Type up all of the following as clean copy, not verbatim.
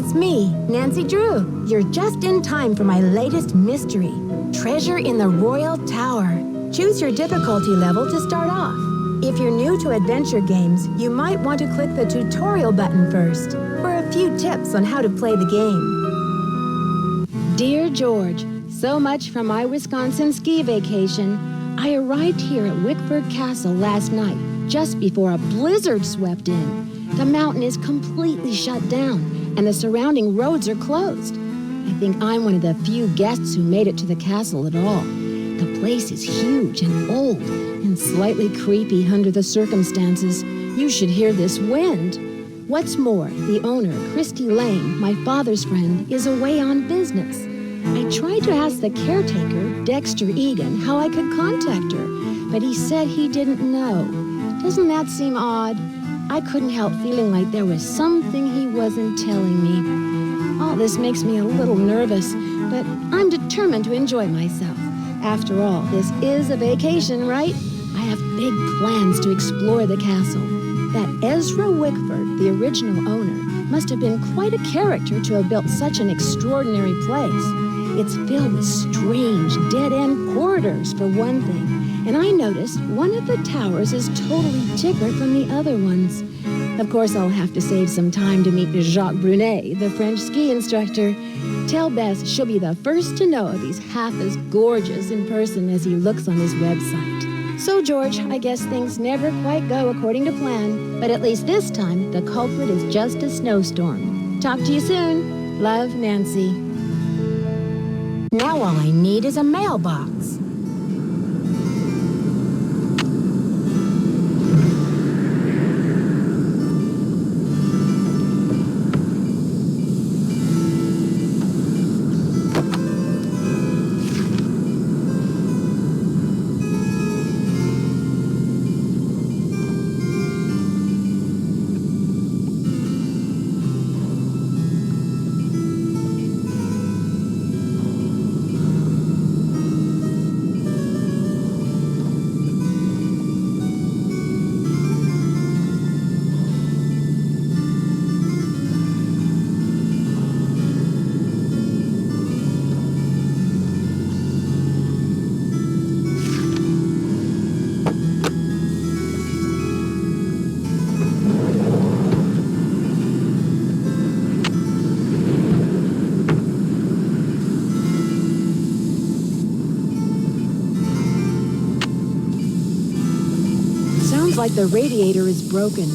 It's me, Nancy Drew. You're just in time for my latest mystery, Treasure in the Royal Tower. Choose your difficulty level to start off. If you're new to adventure games, you might want to click the tutorial button first for a few tips on how to play the game. Dear George, so much for my Wisconsin ski vacation. I arrived here at Wickford Castle last night, just before a blizzard swept in. The mountain is completely shut down, and the surrounding roads are closed. I think I'm one of the few guests who made it to the castle at all. The place is huge and old, and slightly creepy under the circumstances. You should hear this wind. What's more, the owner, Christy Lane, my father's friend, is away on business. I tried to ask the caretaker, Dexter Egan, how I could contact her, but he said he didn't know. Doesn't that seem odd? I couldn't help feeling like there was something he wasn't telling me. All this makes me a little nervous, but I'm determined to enjoy myself. After all, this is a vacation, right? I have big plans to explore the castle. That Ezra Wickford, the original owner, must have been quite a character to have built such an extraordinary place. It's filled with strange, dead-end corridors, for one thing. And I noticed one of the towers is totally different from the other ones. Of course, I'll have to save some time to meet Jacques Brunet, the French ski instructor. Tell Bess she'll be the first to know if he's half as gorgeous in person as he looks on his website. So, George, I guess things never quite go according to plan, but at least this time, the culprit is just a snowstorm. Talk to you soon. Love, Nancy. Now all I need is a mailbox. Like the radiator is broken.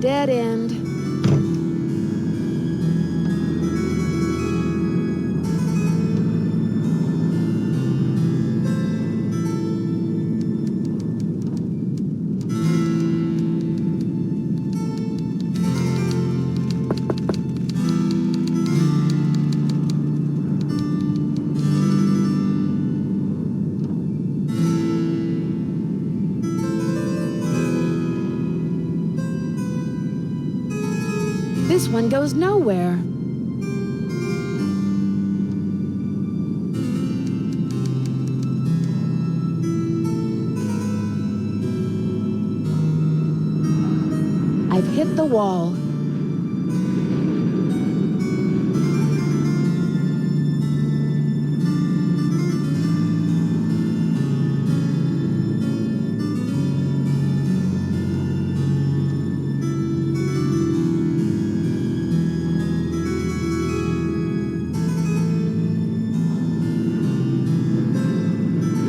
Dead end. This one goes nowhere. I've hit the wall.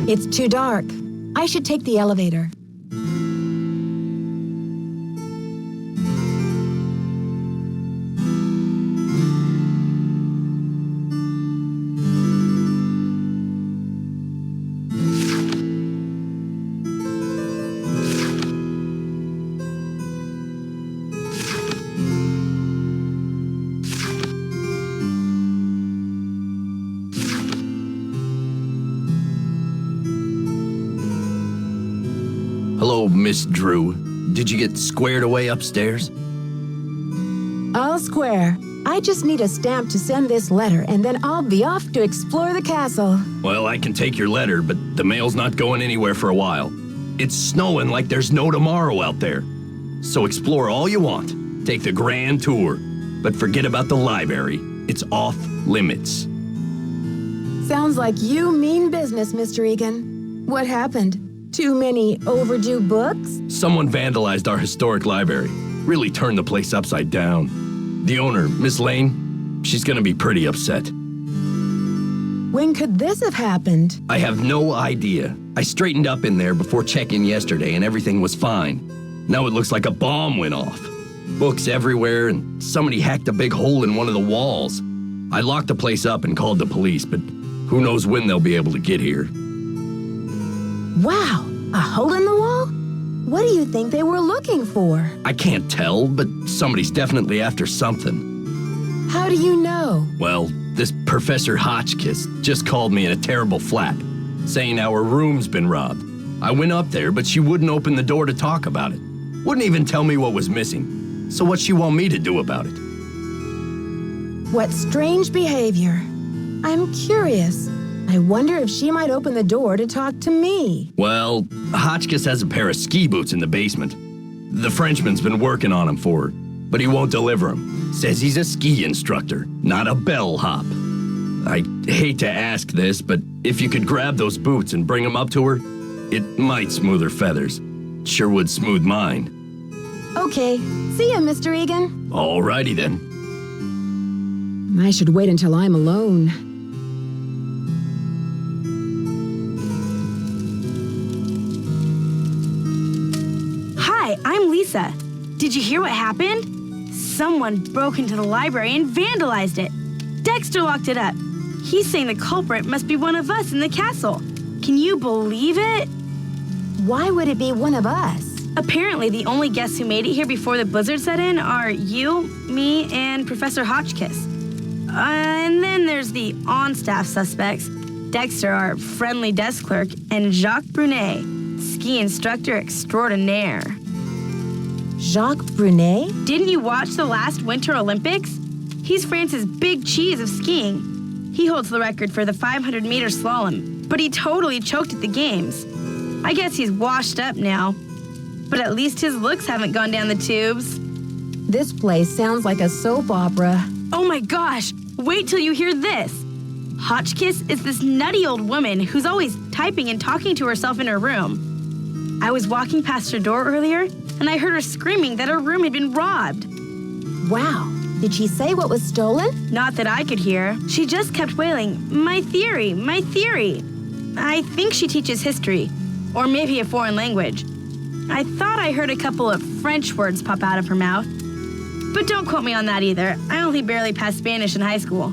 It's too dark. I should take the elevator. Miss Drew. Did you get squared away upstairs? All square. I just need a stamp to send this letter, and then I'll be off to explore the castle. Well, I can take your letter, but the mail's not going anywhere for a while. It's snowing like there's no tomorrow out there. So explore all you want. Take the grand tour. But forget about the library. It's off limits. Sounds like you mean business, Mr. Egan. What happened? Too many overdue books? Someone vandalized our historic library. Really turned the place upside down. The owner, Miss Lane, she's gonna be pretty upset. When could this have happened? I have no idea. I straightened up in there before check-in yesterday and everything was fine. Now it looks like a bomb went off. Books everywhere and somebody hacked a big hole in one of the walls. I locked the place up and called the police, but who knows when they'll be able to get here. Wow, a hole in the wall? What do you think they were looking for? I can't tell, but somebody's definitely after something. How do you know? Well, this Professor Hotchkiss just called me in a terrible flap, saying our room's been robbed. I went up there, but she wouldn't open the door to talk about it. Wouldn't even tell me what was missing. So what's she want me to do about it? What strange behavior. I'm curious. I wonder if she might open the door to talk to me. Well, Hotchkiss has a pair of ski boots in the basement. The Frenchman's been working on them for her, but he won't deliver them. Says he's a ski instructor, not a bellhop. I hate to ask this, but if you could grab those boots and bring them up to her, it might smooth her feathers. Sure would smooth mine. Okay. See ya, Mr. Egan. Alrighty then. I should wait until I'm alone. Hi, I'm Lisa. Did you hear what happened? Someone broke into the library and vandalized it. Dexter locked it up. He's saying the culprit must be one of us in the castle. Can you believe it? Why would it be one of us? Apparently, the only guests who made it here before the blizzard set in are you, me, and Professor Hotchkiss. And then there's the on-staff suspects, Dexter, our friendly desk clerk, and Jacques Brunet, ski instructor extraordinaire. Jacques Brunet? Didn't you watch the last Winter Olympics? He's France's big cheese of skiing. He holds the record for the 500-meter slalom, but he totally choked at the games. I guess he's washed up now, but at least his looks haven't gone down the tubes. This place sounds like a soap opera. Oh my gosh, wait till you hear this. Hotchkiss is this nutty old woman who's always typing and talking to herself in her room. I was walking past her door earlier, and I heard her screaming that her room had been robbed. Wow. Did she say what was stolen? Not that I could hear. She just kept wailing, "My theory, my theory." I think she teaches history, or maybe a foreign language. I thought I heard a couple of French words pop out of her mouth. But don't quote me on that either. I only barely passed Spanish in high school.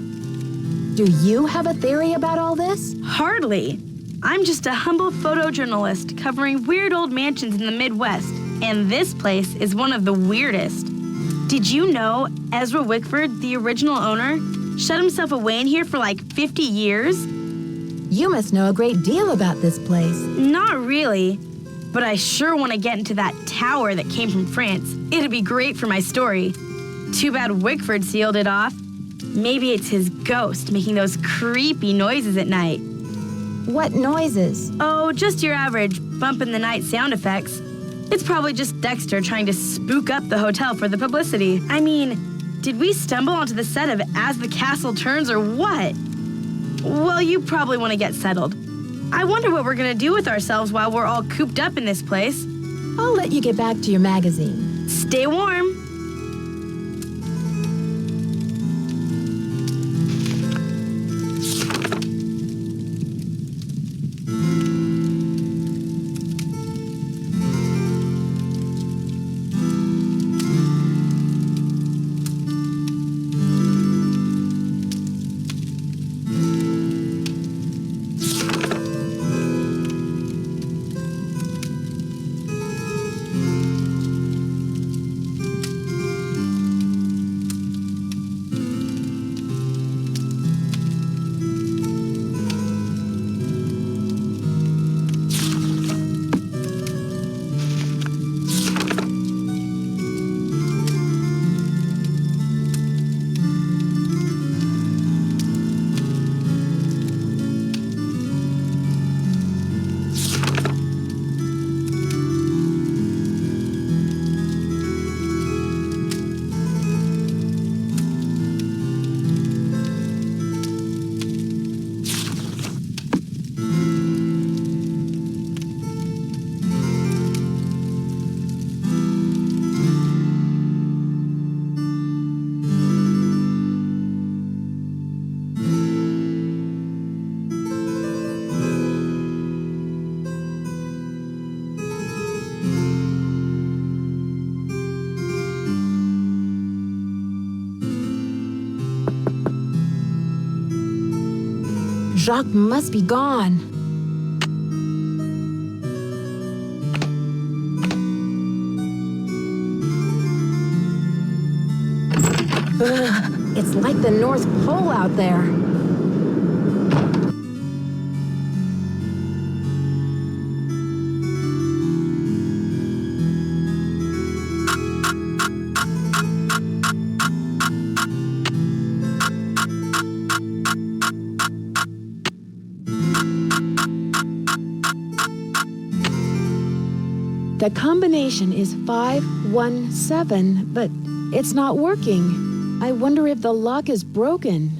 Do you have a theory about all this? Hardly. I'm just a humble photojournalist covering weird old mansions in the Midwest, and this place is one of the weirdest. Did you know Ezra Wickford, the original owner, shut himself away in here for like 50 years? You must know a great deal about this place. Not really, but I sure want to get into that tower that came from France. It'd be great for my story. Too bad Wickford sealed it off. Maybe it's his ghost making those creepy noises at night. What noises? Oh, just your average bump in the night sound effects. It's probably just Dexter trying to spook up the hotel for the publicity. I mean, did we stumble onto the set of As the Castle Turns or what? Well, you probably want to get settled. I wonder what we're gonna do with ourselves while we're all cooped up in this place. I'll let you get back to your magazine. Stay warm. Jacques must be gone. Ugh, it's like the North Pole out there. The combination is 517, but it's not working. I wonder if the lock is broken.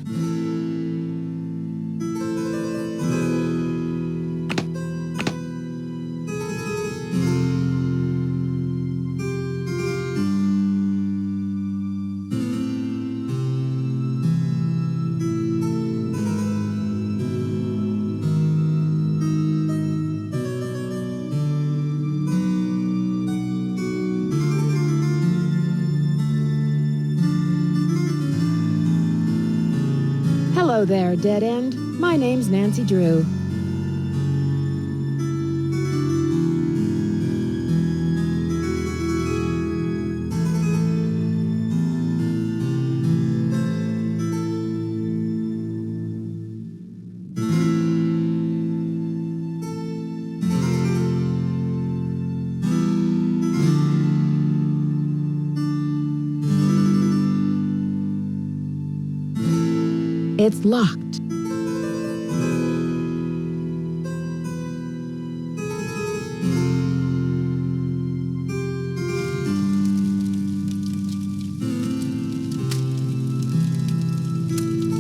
Hello there, Dead End. My name's Nancy Drew. It's locked.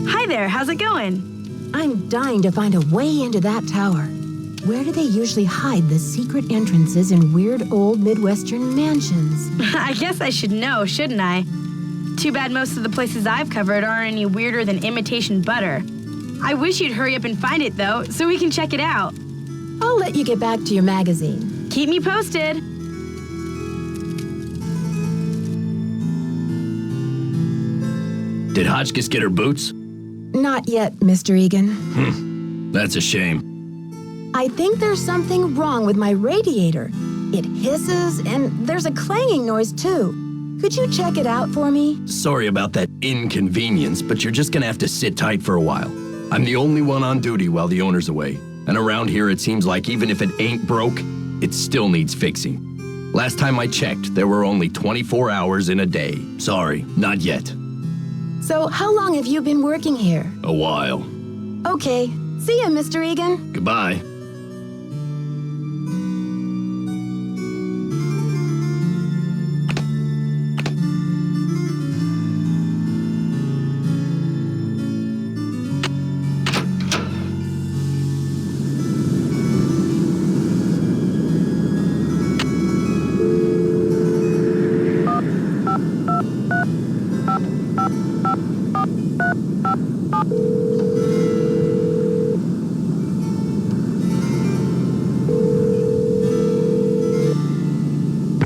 Hi there, how's it going? I'm dying to find a way into that tower. Where do they usually hide the secret entrances in weird old Midwestern mansions? I guess I should know, shouldn't I? Too bad most of the places I've covered aren't any weirder than imitation butter. I wish you'd hurry up and find it, though, so we can check it out. I'll let you get back to your magazine. Keep me posted. Did Hotchkiss get her boots? Not yet, Mr. Egan. That's a shame. I think there's something wrong with my radiator. It hisses, and there's a clanging noise, too. Could you check it out for me? Sorry about that inconvenience, but you're just gonna have to sit tight for a while. I'm the only one on duty while the owner's away. And around here, it seems like even if it ain't broke, it still needs fixing. Last time I checked, there were only 24 hours in a day. Sorry, not yet. So, how long have you been working here? A while. Okay. See ya, Mr. Egan. Goodbye.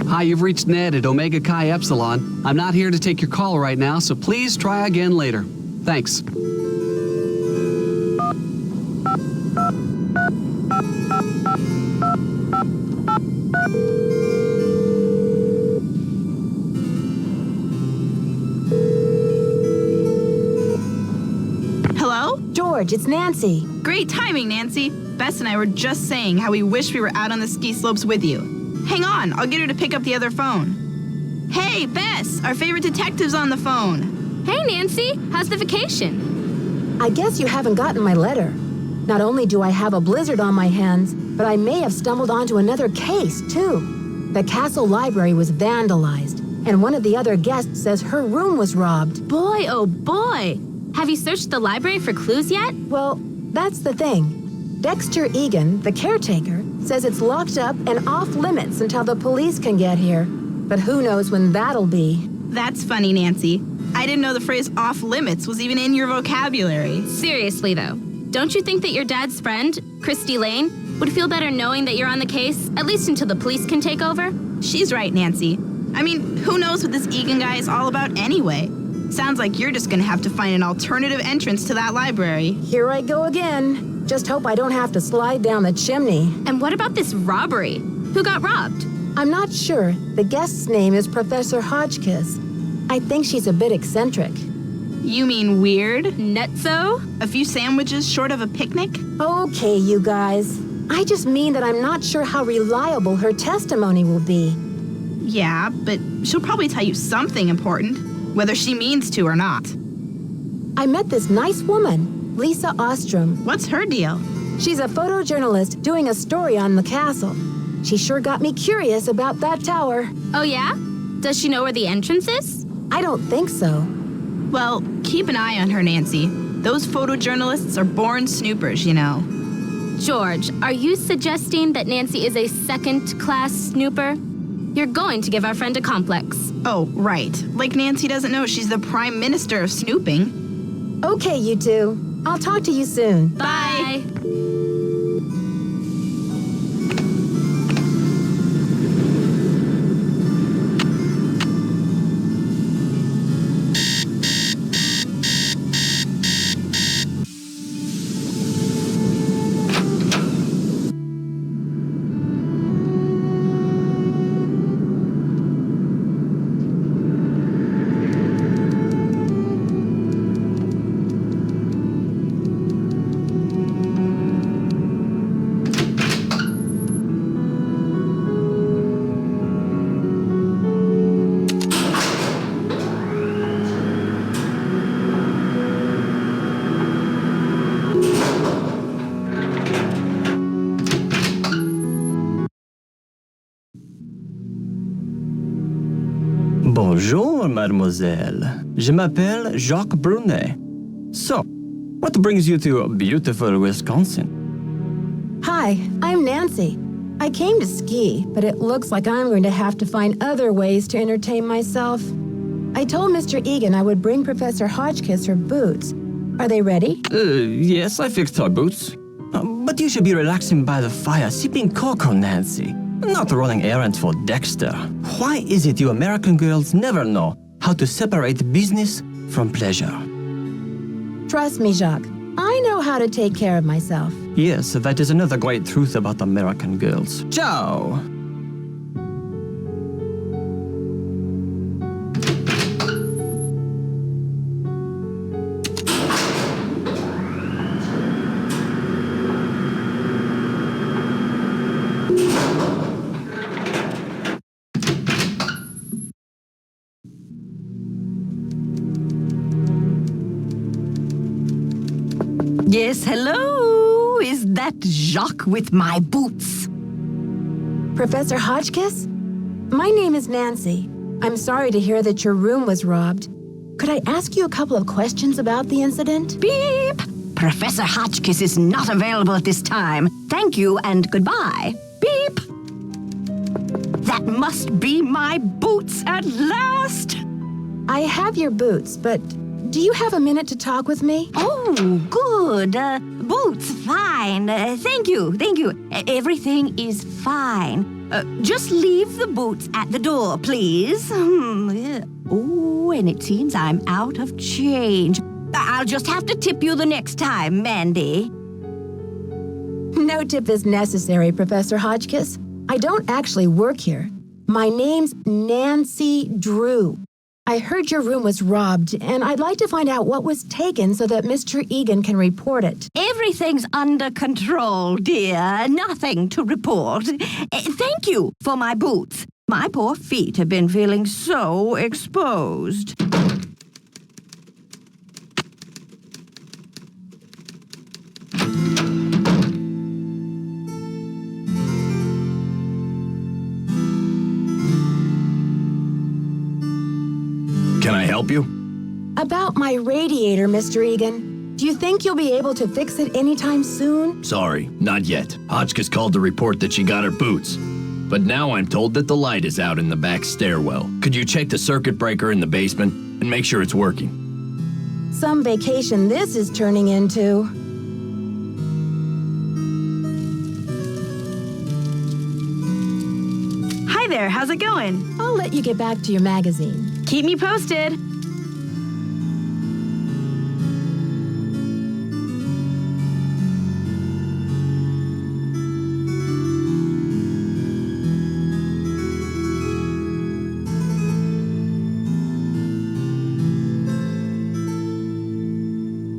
Hi, you've reached Ned at Omega Chi Epsilon. I'm not here to take your call right now, so please try again later. Thanks. Hello? George, it's Nancy. Great timing, Nancy. Bess and I were just saying how we wish we were out on the ski slopes with you. Hang on, I'll get her to pick up the other phone. Hey, Bess, our favorite detective's on the phone. Hey, Nancy. How's the vacation? I guess you haven't gotten my letter. Not only do I have a blizzard on my hands, but I may have stumbled onto another case, too. The castle library was vandalized, and one of the other guests says her room was robbed. Boy, oh boy. Have you searched the library for clues yet? Well, that's the thing. Dexter Egan, the caretaker, says it's locked up and off limits until the police can get here. But who knows when that'll be. That's funny, Nancy. I didn't know the phrase off limits was even in your vocabulary. Seriously, though, don't you think that your dad's friend, Christy Lane, would feel better knowing that you're on the case, at least until the police can take over? She's right, Nancy. I mean, who knows what this Egan guy is all about anyway? Sounds like you're just gonna have to find an alternative entrance to that library. Here I go again. Just hope I don't have to slide down the chimney. And what about this robbery? Who got robbed? I'm not sure. The guest's name is Professor Hotchkiss. I think she's a bit eccentric. You mean weird? Nutso? A few sandwiches short of a picnic? Okay, you guys. I just mean that I'm not sure how reliable her testimony will be. Yeah, but she'll probably tell you something important, whether she means to or not. I met this nice woman, Lisa Ostrom. What's her deal? She's a photojournalist doing a story on the castle. She sure got me curious about that tower. Oh, yeah? Does she know where the entrance is? I don't think so. Well, keep an eye on her, Nancy. Those photojournalists are born snoopers, you know. George, are you suggesting that Nancy is a second-class snooper? You're going to give our friend a complex. Oh, right. Like Nancy doesn't know she's the prime minister of snooping. Okay, you two. I'll talk to you soon. Bye. Bonjour, mademoiselle. Je m'appelle Jacques Brunet. So, what brings you to beautiful Wisconsin? Hi, I'm Nancy. I came to ski, but it looks like I'm going to have to find other ways to entertain myself. I told Mr. Egan I would bring Professor Hotchkiss her boots. Are they ready? Yes, I fixed her boots. But you should be relaxing by the fire, sipping cocoa, Nancy. Not running errands for Dexter. Why is it you American girls never know how to separate business from pleasure? Trust me, Jacques. I know how to take care of myself. Yes, that is another great truth about American girls. Ciao! Yes, hello? Is that Jacques with my boots? Professor Hotchkiss? My name is Nancy. I'm sorry to hear that your room was robbed. Could I ask you a couple of questions about the incident? Beep! Professor Hotchkiss is not available at this time. Thank you and goodbye. Beep! That must be my boots at last! I have your boots, but do you have a minute to talk with me? Oh, good. Boots, fine. Thank you. Everything is fine. Just leave the boots at the door, please. Yeah. Oh, and it seems I'm out of change. I'll just have to tip you the next time, Mandy. No tip is necessary, Professor Hotchkiss. I don't actually work here. My name's Nancy Drew. I heard your room was robbed, and I'd like to find out what was taken so that Mr. Egan can report it. Everything's under control, dear. Nothing to report. Thank you for my boots. My poor feet have been feeling so exposed. Can I help you? About my radiator, Mr. Egan. Do you think you'll be able to fix it anytime soon? Sorry, not yet. Hotchkiss called to report that she got her boots. But now I'm told that the light is out in the back stairwell. Could you check the circuit breaker in the basement and make sure it's working? Some vacation this is turning into. Hi there, how's it going? I'll let you get back to your magazine. Keep me posted.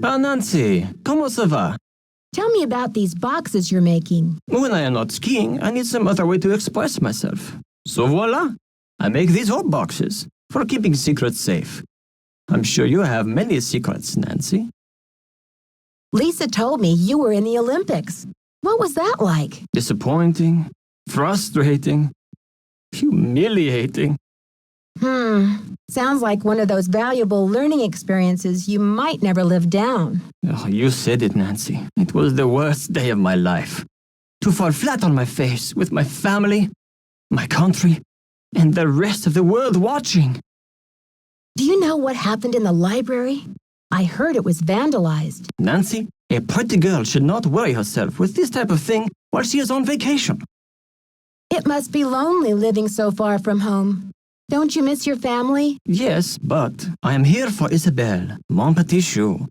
Ah, Nancy, comment ça va? Tell me about these boxes you're making. When I am not skiing, I need some other way to express myself. So voila, I make these hot boxes for keeping secrets safe. I'm sure you have many secrets, Nancy. Lisa told me you were in the Olympics. What was that like? Disappointing, frustrating, humiliating. Sounds like one of those valuable learning experiences you might never live down. Oh, you said it, Nancy. It was the worst day of my life. To fall flat on my face with my family, my country, and the rest of the world watching. Do you know what happened in the library? I heard it was vandalized. Nancy, a pretty girl should not worry herself with this type of thing while she is on vacation. It must be lonely living so far from home. Don't you miss your family? Yes, but I am here for Isabelle, mon petit chou.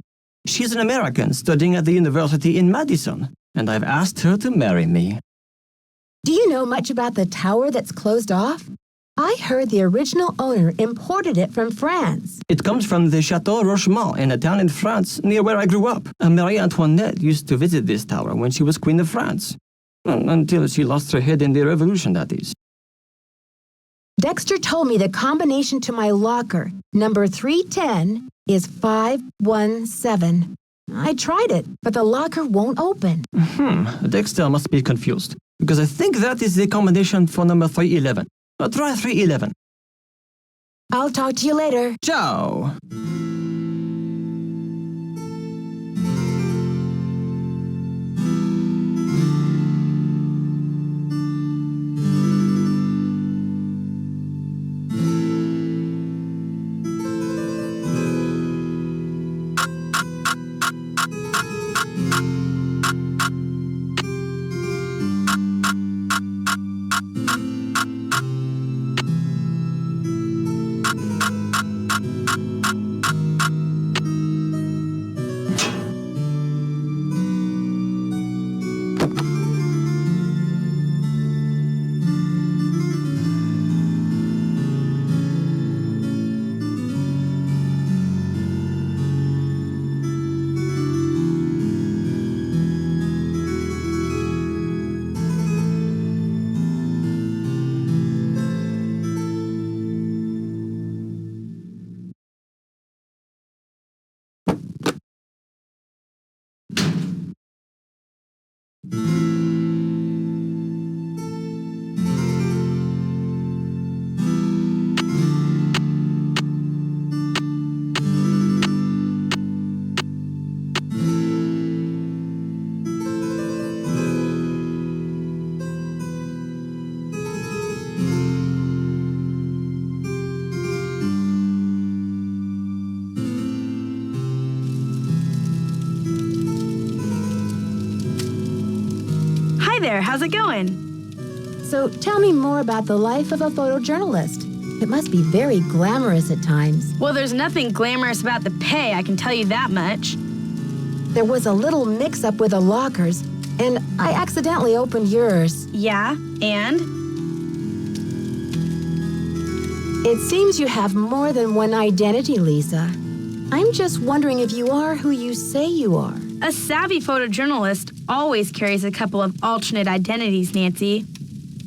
She's an American studying at the university in Madison, and I've asked her to marry me. Do you know much about the tower that's closed off? I heard the original owner imported it from France. It comes from the Chateau Rochemont in a town in France near where I grew up. Marie Antoinette used to visit this tower when she was Queen of France. Until she lost her head in the Revolution, that is. Dexter told me the combination to my locker, number 310, is 517. I tried it, but the locker won't open. Dexter must be confused, because I think that is the combination for number 311. Try 311. I'll talk to you later. Ciao! Hi there, how's it going? So tell me more about the life of a photojournalist. It must be very glamorous at times. Well, there's nothing glamorous about the pay, I can tell you that much. There was a little mix-up with the lockers, and I accidentally opened yours. Yeah, and? It seems you have more than one identity, Lisa. I'm just wondering if you are who you say you are. A savvy photojournalist always carries a couple of alternate identities, Nancy.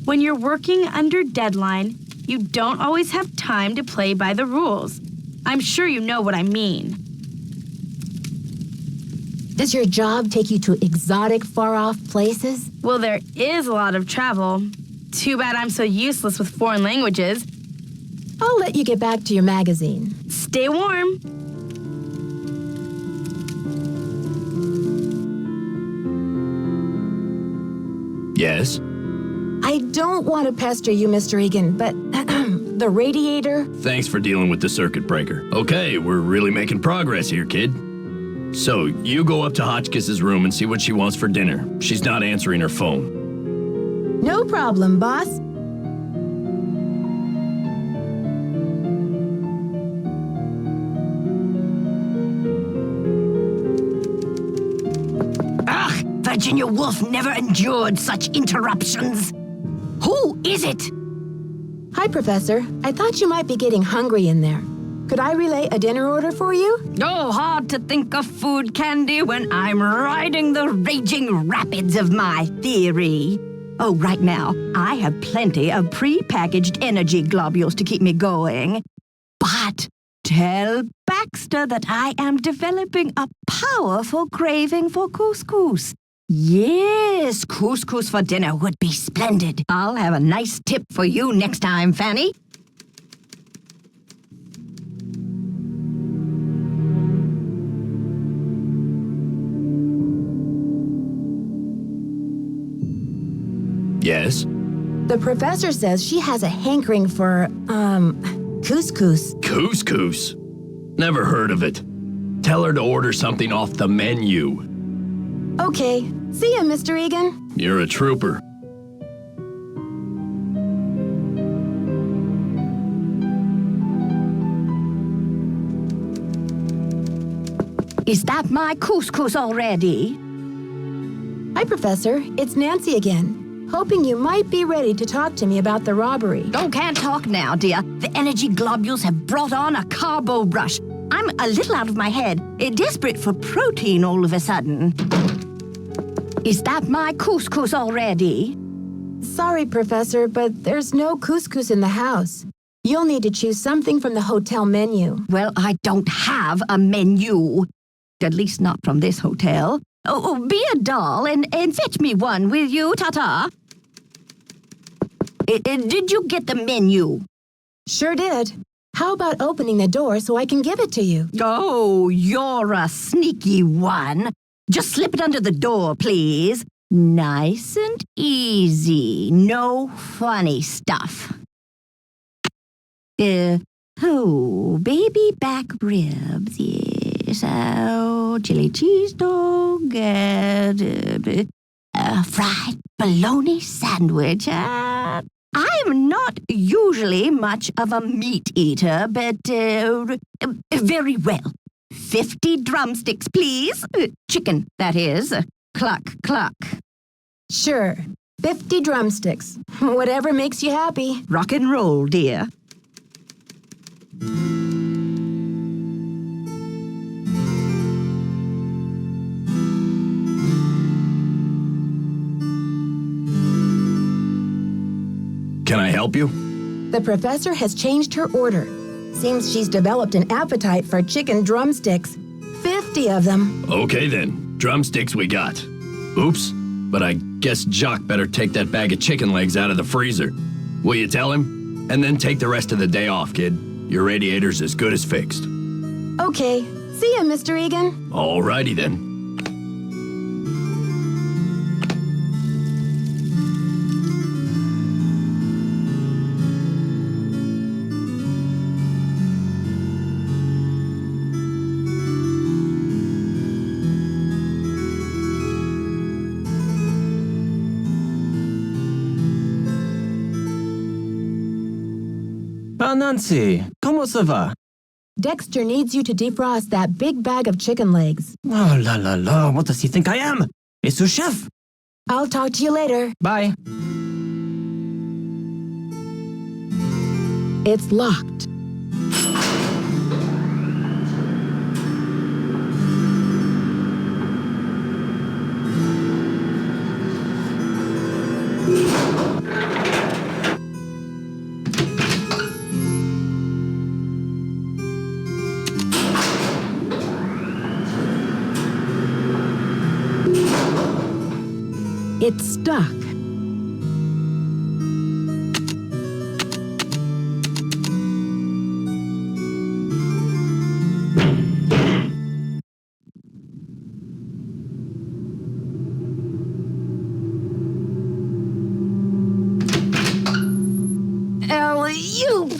When you're working under deadline, you don't always have time to play by the rules. I'm sure you know what I mean. Does your job take you to exotic, far-off places? Well, there is a lot of travel. Too bad I'm so useless with foreign languages. I'll let you get back to your magazine. Stay warm. Yes? I don't want to pester you, Mr. Egan, but the radiator... Thanks for dealing with the circuit breaker. Okay, we're really making progress here, kid. So, you go up to Hotchkiss's room and see what she wants for dinner. She's not answering her phone. No problem, boss. Virginia Woolf never endured such interruptions. Who is it? Hi, Professor. I thought you might be getting hungry in there. Could I relay a dinner order for you? Oh, hard to think of food candy when I'm riding the raging rapids of my theory. Oh, right now, I have plenty of pre-packaged energy globules to keep me going. But tell Baxter that I am developing a powerful craving for couscous. Yes, couscous for dinner would be splendid. I'll have a nice tip for you next time, Fanny. Yes? The professor says she has a hankering for, couscous. Couscous? Never heard of it. Tell her to order something off the menu. Okay. See ya, Mr. Egan. You're a trooper. Is that my couscous already? Hi, Professor. It's Nancy again. Hoping you might be ready to talk to me about the robbery. Oh, can't talk now, dear. The energy globules have brought on a carbo rush. I'm a little out of my head, desperate for protein all of a sudden. Is that my couscous already? Sorry, Professor, but there's no couscous in the house. You'll need to choose something from the hotel menu. Well, I don't have a menu. At least not from this hotel. Oh, be a doll and fetch me one, will you, Ta-ta? Did you get the menu? Sure did. How about opening the door so I can give it to you? Oh, you're a sneaky one. Just slip it under the door, please. Nice and easy. No funny stuff. Baby back ribs, yes. Oh, chili cheese dog, fried bologna sandwich. I'm not usually much of a meat eater, but very well. 50 drumsticks, please. Chicken, that is. Cluck, cluck. Sure. 50 drumsticks. Whatever makes you happy. Rock and roll, dear. Can I help you? The professor has changed her order. Seems she's developed an appetite for chicken drumsticks. 50 of them. Okay then, drumsticks we got. Oops, but I guess Jock better take that bag of chicken legs out of the freezer. Will you tell him? And then take the rest of the day off, kid. Your radiator's as good as fixed. Okay. See ya, Mr. Egan. Alrighty then. Ah, Nancy, comment ça va? Dexter needs you to defrost that big bag of chicken legs. Oh la la la, what does he think I am? A sous chef? I'll talk to you later. Bye. It's locked. It's stuck. Alley-oop!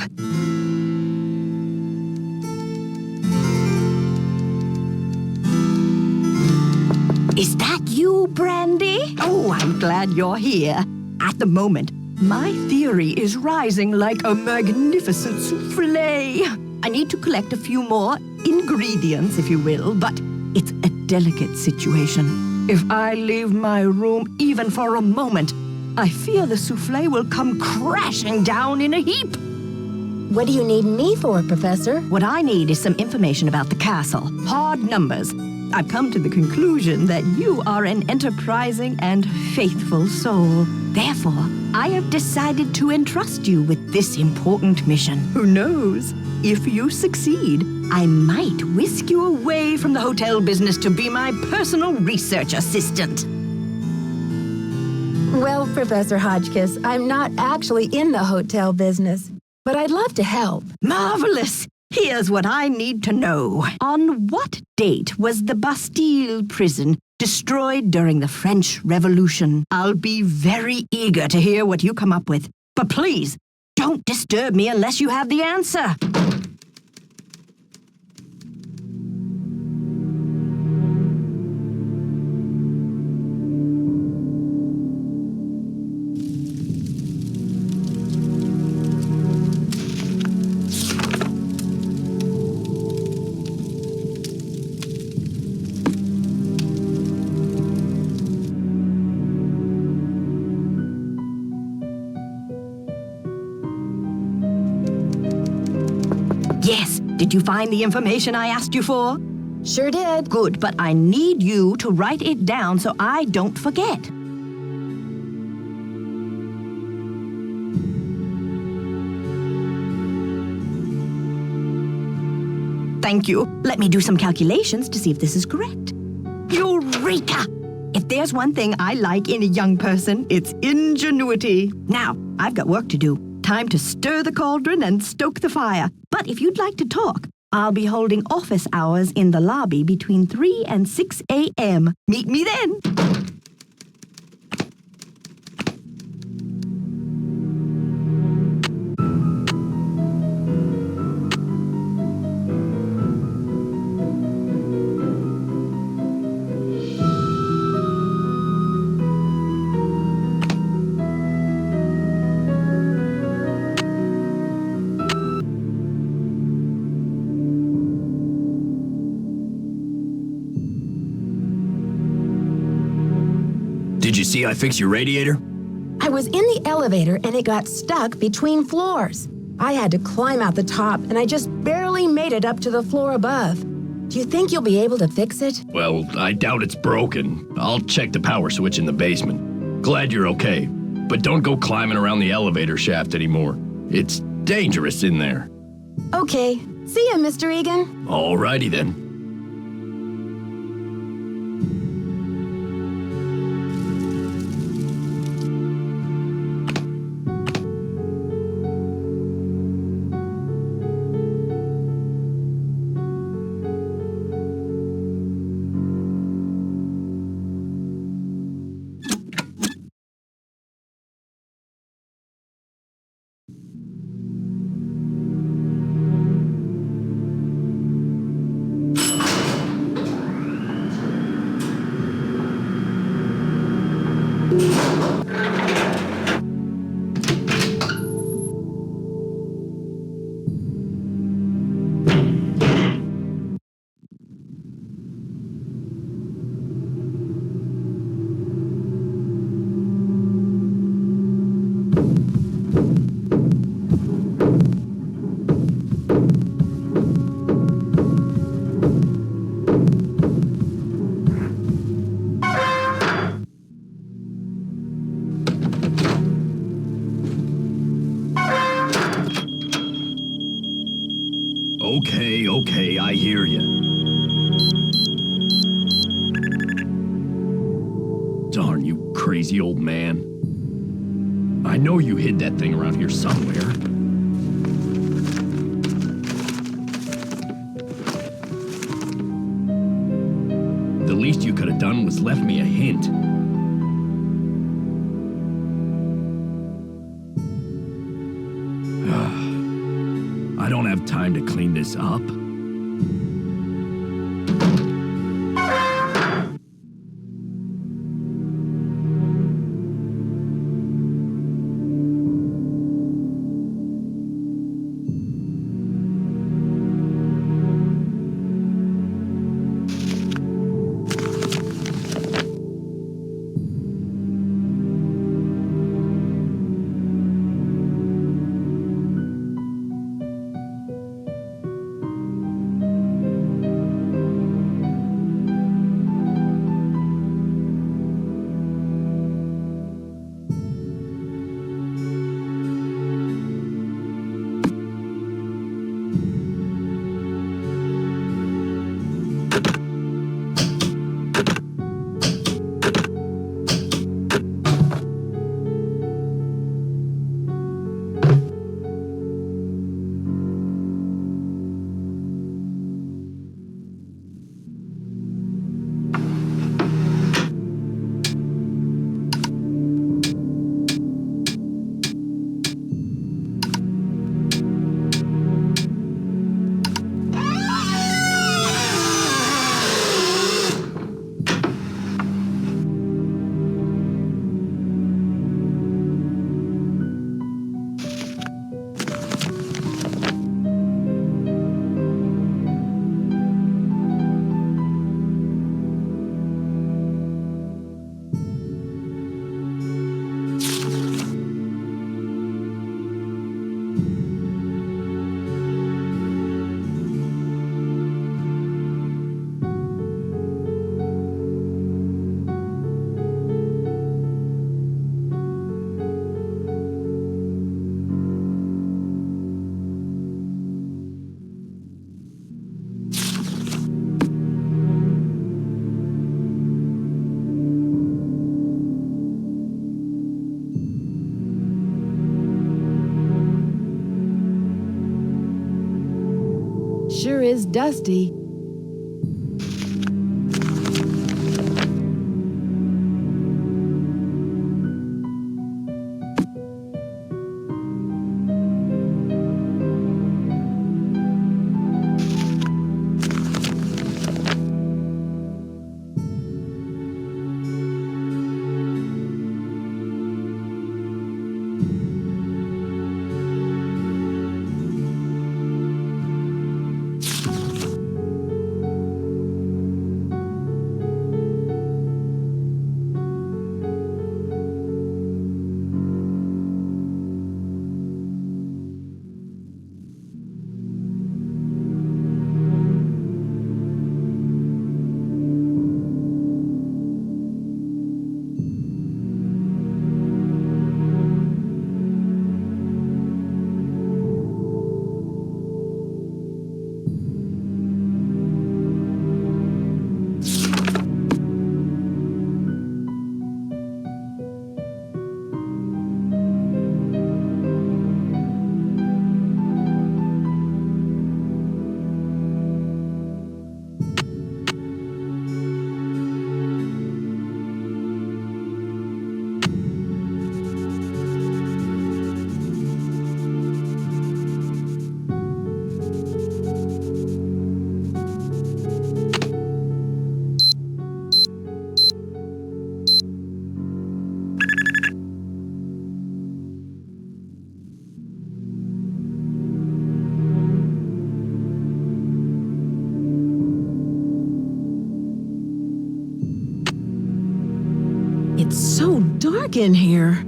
Is that you, Brandy? Oh, I'm glad you're here. At the moment, my theory is rising like a magnificent souffle. I need to collect a few more ingredients, if you will, but it's a delicate situation. If I leave my room even for a moment, I fear the souffle will come crashing down in a heap. What do you need me for, Professor? What I need is some information about the castle. Hard numbers. I've come to the conclusion that you are an enterprising and faithful soul. Therefore, I have decided to entrust you with this important mission. Who knows? If you succeed, I might whisk you away from the hotel business to be my personal research assistant. Well, Professor Hotchkiss, I'm not actually in the hotel business, but I'd love to help. Marvelous! Here's what I need to know. On what date was the Bastille prison destroyed during the French Revolution? I'll be very eager to hear what you come up with. But please, don't disturb me unless you have the answer. Yes, did you find the information I asked you for? Sure did. Good, but I need you to write it down so I don't forget. Thank you. Let me do some calculations to see if this is correct. Eureka! If there's one thing I like in a young person, it's ingenuity. Now, I've got work to do. Time to stir the cauldron and stoke the fire. But if you'd like to talk, I'll be holding office hours in the lobby between 3 and 6 a.m. Meet me then. Did you see I fixed your radiator? I was in the elevator and it got stuck between floors. I had to climb out the top and I just barely made it up to the floor above. Do you think you'll be able to fix it? Well, I doubt it's broken. I'll check the power switch in the basement. Glad you're okay. But don't go climbing around the elevator shaft anymore. It's dangerous in there. Okay. See ya, Mr. Egan. Alrighty then. Okay, I hear you. Darn you crazy old man. I know you hid that thing around here somewhere. The least you could have done was left me a hint. I don't have time to clean this up. Sure is dusty. It's so dark in here.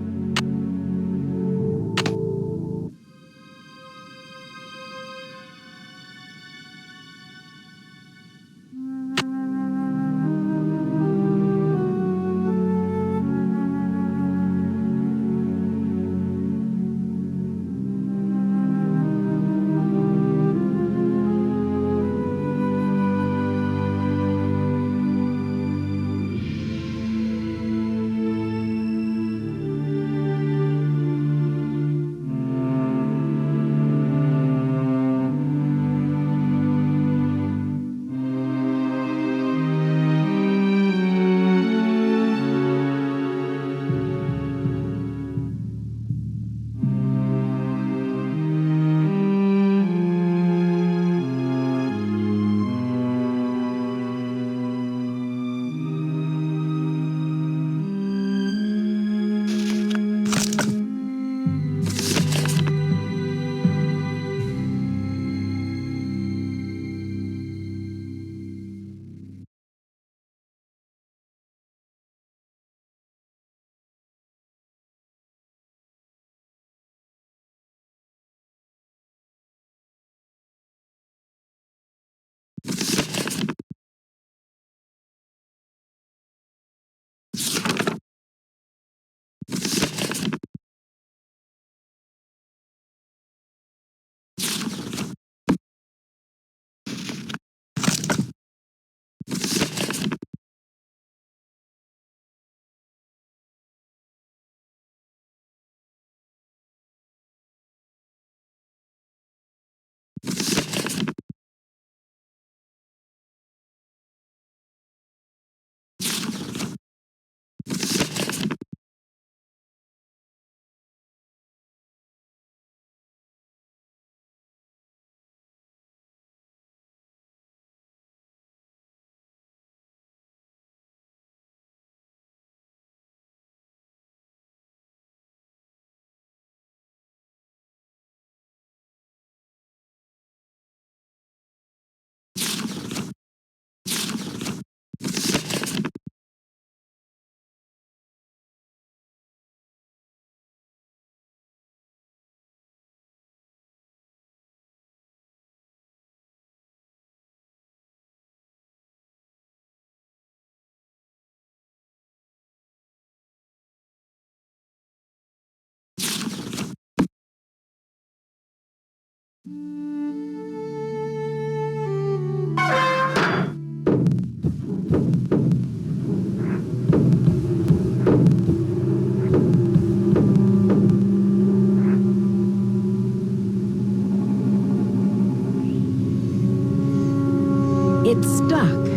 It's stuck.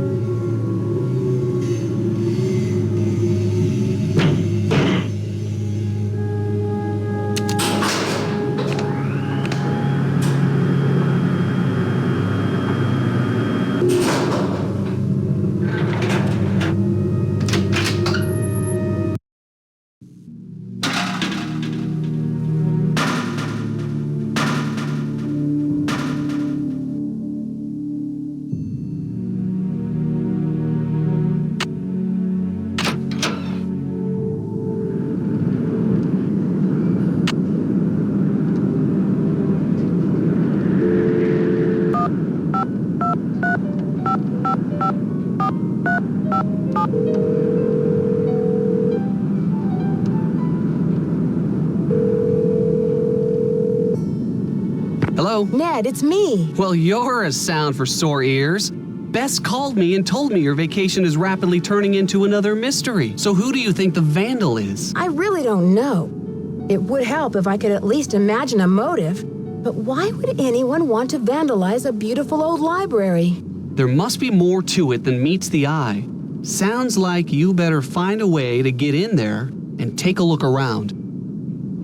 Hello? Ned, it's me. Well, you're a sound for sore ears. Bess called me and told me your vacation is rapidly turning into another mystery. So who do you think the vandal is? I really don't know. It would help if I could at least imagine a motive. But why would anyone want to vandalize a beautiful old library? There must be more to it than meets the eye. Sounds like you better find a way to get in there and take a look around.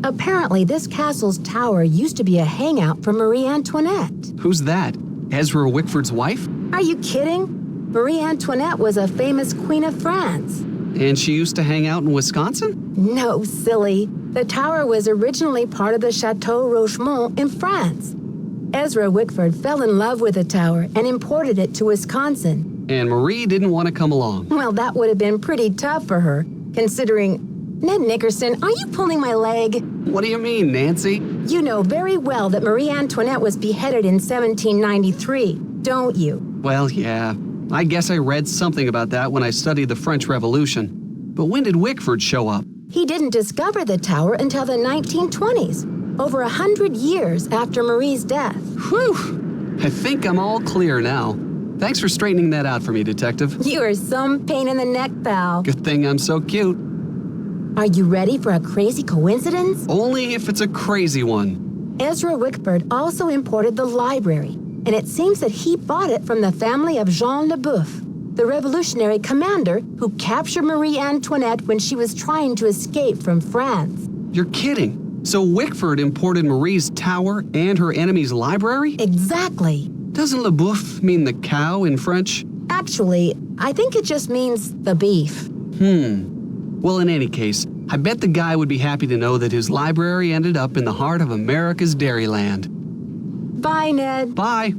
Apparently, this castle's tower used to be a hangout for Marie Antoinette. Who's that? Ezra Wickford's wife? Are you kidding? Marie Antoinette was a famous queen of France. And she used to hang out in Wisconsin? No, silly. The tower was originally part of the Chateau Rochemont in France. Ezra Wickford fell in love with the tower and imported it to Wisconsin. And Marie didn't want to come along. Well, that would have been pretty tough for her, considering... Ned Nickerson, are you pulling my leg? What do you mean, Nancy? You know very well that Marie Antoinette was beheaded in 1793, don't you? Well, yeah. I guess I read something about that when I studied the French Revolution. But when did Wickford show up? He didn't discover the tower until the 1920s, over 100 years after Marie's death. Whew! I think I'm all clear now. Thanks for straightening that out for me, Detective. You are some pain in the neck, pal. Good thing I'm so cute. Are you ready for a crazy coincidence? Only if it's a crazy one. Ezra Wickford also imported the library, and it seems that he bought it from the family of Jean le Boeuf, the revolutionary commander who captured Marie Antoinette when she was trying to escape from France. You're kidding. So Wickford imported Marie's tower and her enemy's library? Exactly. Doesn't le Boeuf mean the cow in French? Actually, I think it just means the beef. Well, in any case, I bet the guy would be happy to know that his library ended up in the heart of America's Dairyland. Bye, Ned. Bye.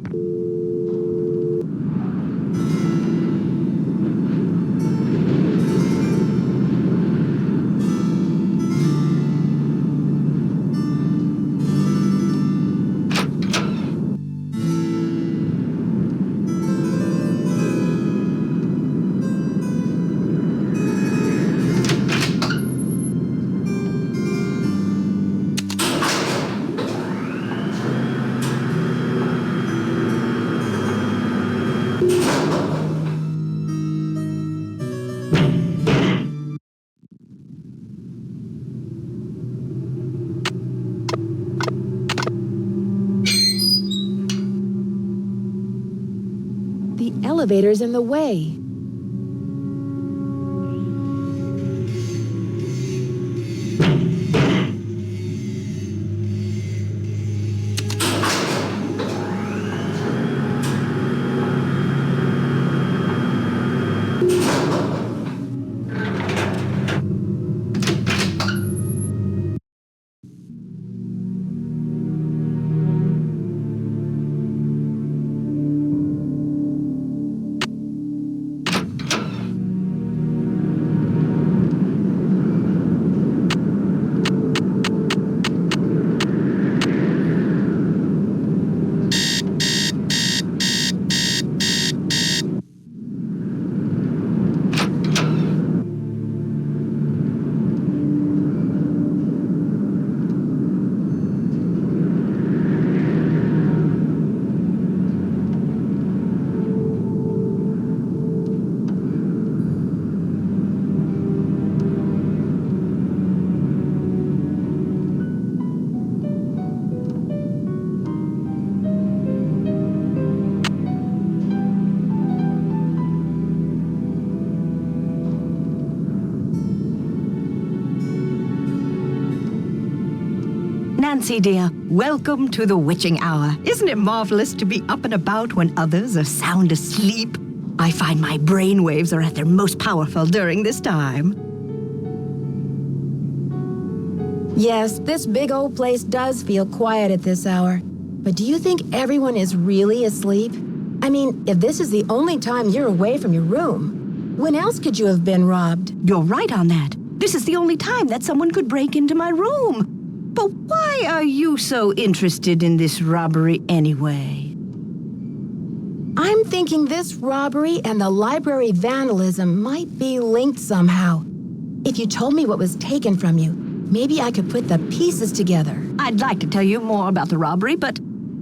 The elevator's in the way. Nancy, dear, welcome to the witching hour. Isn't it marvelous to be up and about when others are sound asleep? I find my brain waves are at their most powerful during this time. Yes, this big old place does feel quiet at this hour. But do you think everyone is really asleep? I mean, if this is the only time you're away from your room, when else could you have been robbed? You're right on that. This is the only time that someone could break into my room. But why are you so interested in this robbery anyway? I'm thinking this robbery and the library vandalism might be linked somehow. If you told me what was taken from you, maybe I could put the pieces together. I'd like to tell you more about the robbery, but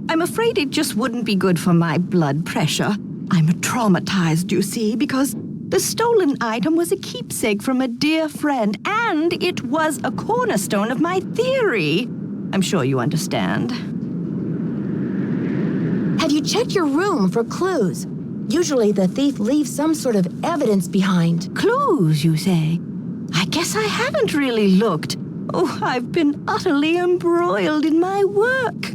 I'm afraid it just wouldn't be good for my blood pressure. I'm traumatized, you see, because the stolen item was a keepsake from a dear friend, and it was a cornerstone of my theory. I'm sure you understand. Have you checked your room for clues? Usually the thief leaves some sort of evidence behind. Clues, you say? I guess I haven't really looked. Oh, I've been utterly embroiled in my work.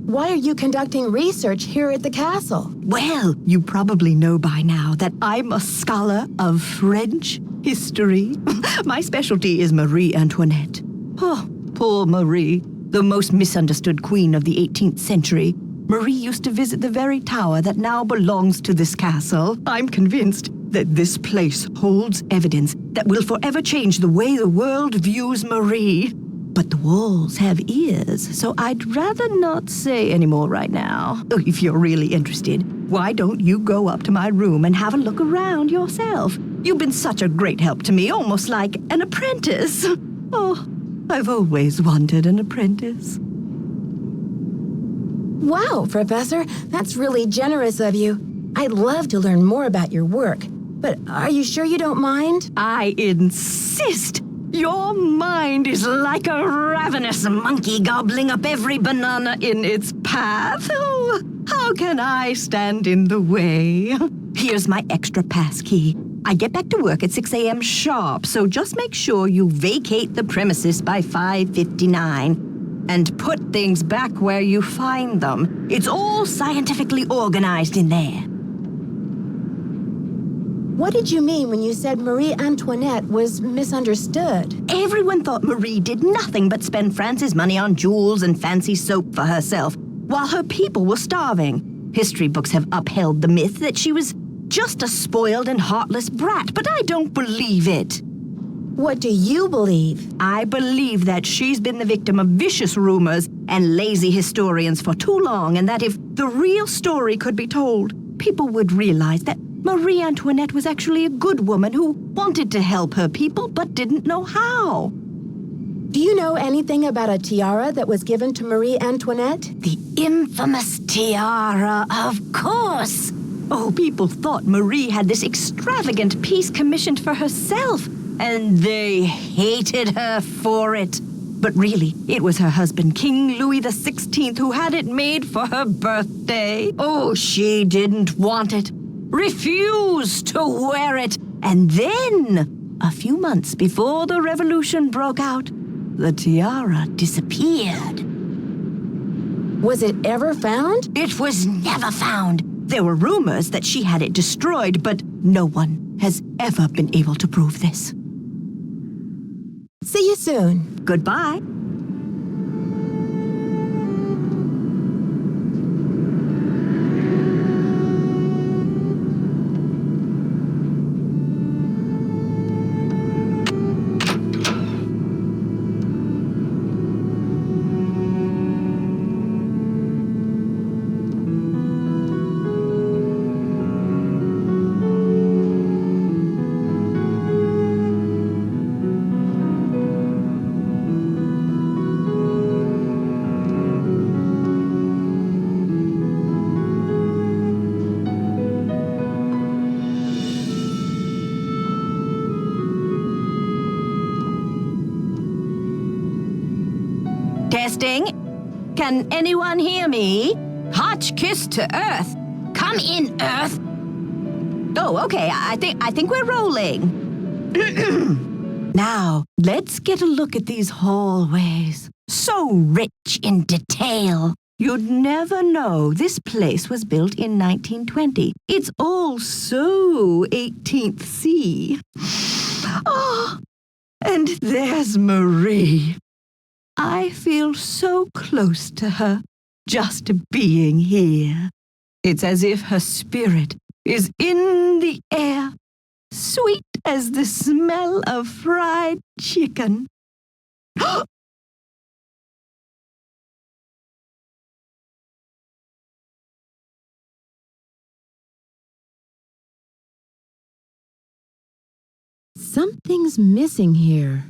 Why are you conducting research here at the castle? Well, you probably know by now that I'm a scholar of French history. My specialty is Marie Antoinette. Oh, poor Marie, the most misunderstood queen of the 18th century. Marie used to visit the very tower that now belongs to this castle. I'm convinced that this place holds evidence that will forever change the way the world views Marie. But the walls have ears, so I'd rather not say any more right now. Oh, if you're really interested, why don't you go up to my room and have a look around yourself? You've been such a great help to me, almost like an apprentice. Oh, I've always wanted an apprentice. Wow, Professor, that's really generous of you. I'd love to learn more about your work, but are you sure you don't mind? I insist. Your mind is like a ravenous monkey gobbling up every banana in its path. Oh, how can I stand in the way? Here's my extra pass key. I get back to work at 6 a.m. sharp, so just make sure you vacate the premises by 5:59 and put things back where you find them. It's all scientifically organized in there. What did you mean when you said Marie Antoinette was misunderstood? Everyone thought Marie did nothing but spend France's money on jewels and fancy soap for herself, while her people were starving. History books have upheld the myth that she was just a spoiled and heartless brat, but I don't believe it. What do you believe? I believe that she's been the victim of vicious rumors and lazy historians for too long, and that if the real story could be told, people would realize that Marie Antoinette was actually a good woman who wanted to help her people but didn't know how. Do you know anything about a tiara that was given to Marie Antoinette? The infamous tiara, of course. Oh, people thought Marie had this extravagant piece commissioned for herself, and they hated her for it. But really, it was her husband, King Louis XVI, who had it made for her birthday. Oh, she didn't want it. Refused to wear it. And then, a few months before the revolution broke out, the tiara disappeared. Was it ever found? It was never found. There were rumors that she had it destroyed, but no one has ever been able to prove this. See you soon. Goodbye. Testing. Can anyone hear me? Hotch kiss to Earth. Come in, Earth. Oh, okay. I think we're rolling. Now, let's get a look at these hallways. So rich in detail. You'd never know this place was built in 1920. It's all so 18th C. Oh, and there's Marie. I feel so close to her, just being here. It's as if her spirit is in the air, sweet as the smell of fried chicken. Something's missing here.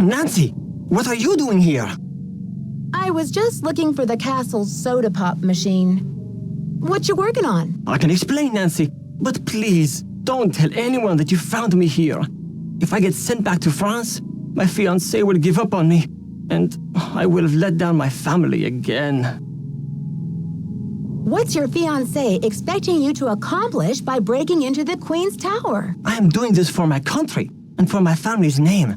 Nancy, what are you doing here? I was just looking for the castle's soda pop machine. What you working on? I can explain, Nancy, but please, don't tell anyone that you found me here. If I get sent back to France, my fiancé will give up on me, and I will have let down my family again. What's your fiancé expecting you to accomplish by breaking into the Queen's Tower? I am doing this for my country and for my family's name.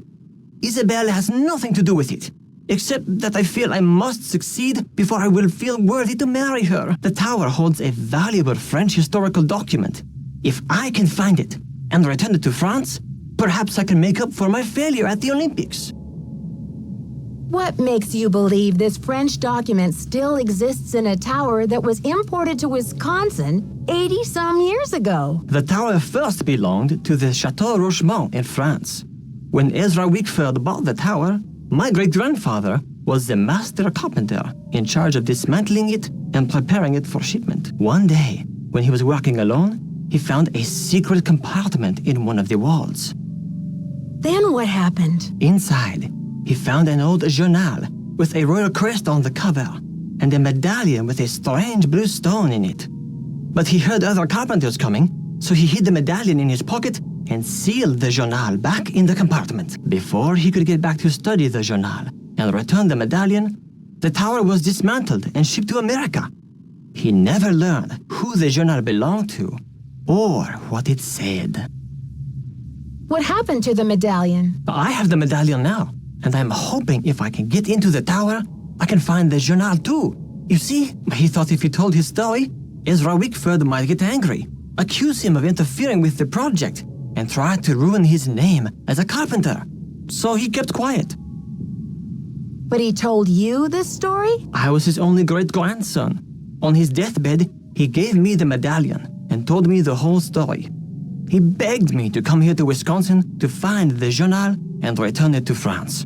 Isabelle has nothing to do with it, except that I feel I must succeed before I will feel worthy to marry her. The tower holds a valuable French historical document. If I can find it and return it to France, perhaps I can make up for my failure at the Olympics. What makes you believe this French document still exists in a tower that was imported to Wisconsin 80-some years ago? The tower first belonged to the Chateau Rochemont in France. When Ezra Wickford bought the tower, my great-grandfather was the master carpenter in charge of dismantling it and preparing it for shipment. One day, when he was working alone, he found a secret compartment in one of the walls. Then what happened? Inside, he found an old journal with a royal crest on the cover and a medallion with a strange blue stone in it. But he heard other carpenters coming, so he hid the medallion in his pocket and sealed the journal back in the compartment. Before he could get back to study the journal and return the medallion, the tower was dismantled and shipped to America. He never learned who the journal belonged to or what it said. What happened to the medallion? I have the medallion now, and I'm hoping if I can get into the tower, I can find the journal too. You see, he thought if he told his story, Ezra Wickford might get angry, accuse him of interfering with the project, and try to ruin his name as a carpenter. So he kept quiet. But he told you this story? I was his only great-grandson. On his deathbed, he gave me the medallion and told me the whole story. He begged me to come here to Wisconsin to find the journal and return it to France.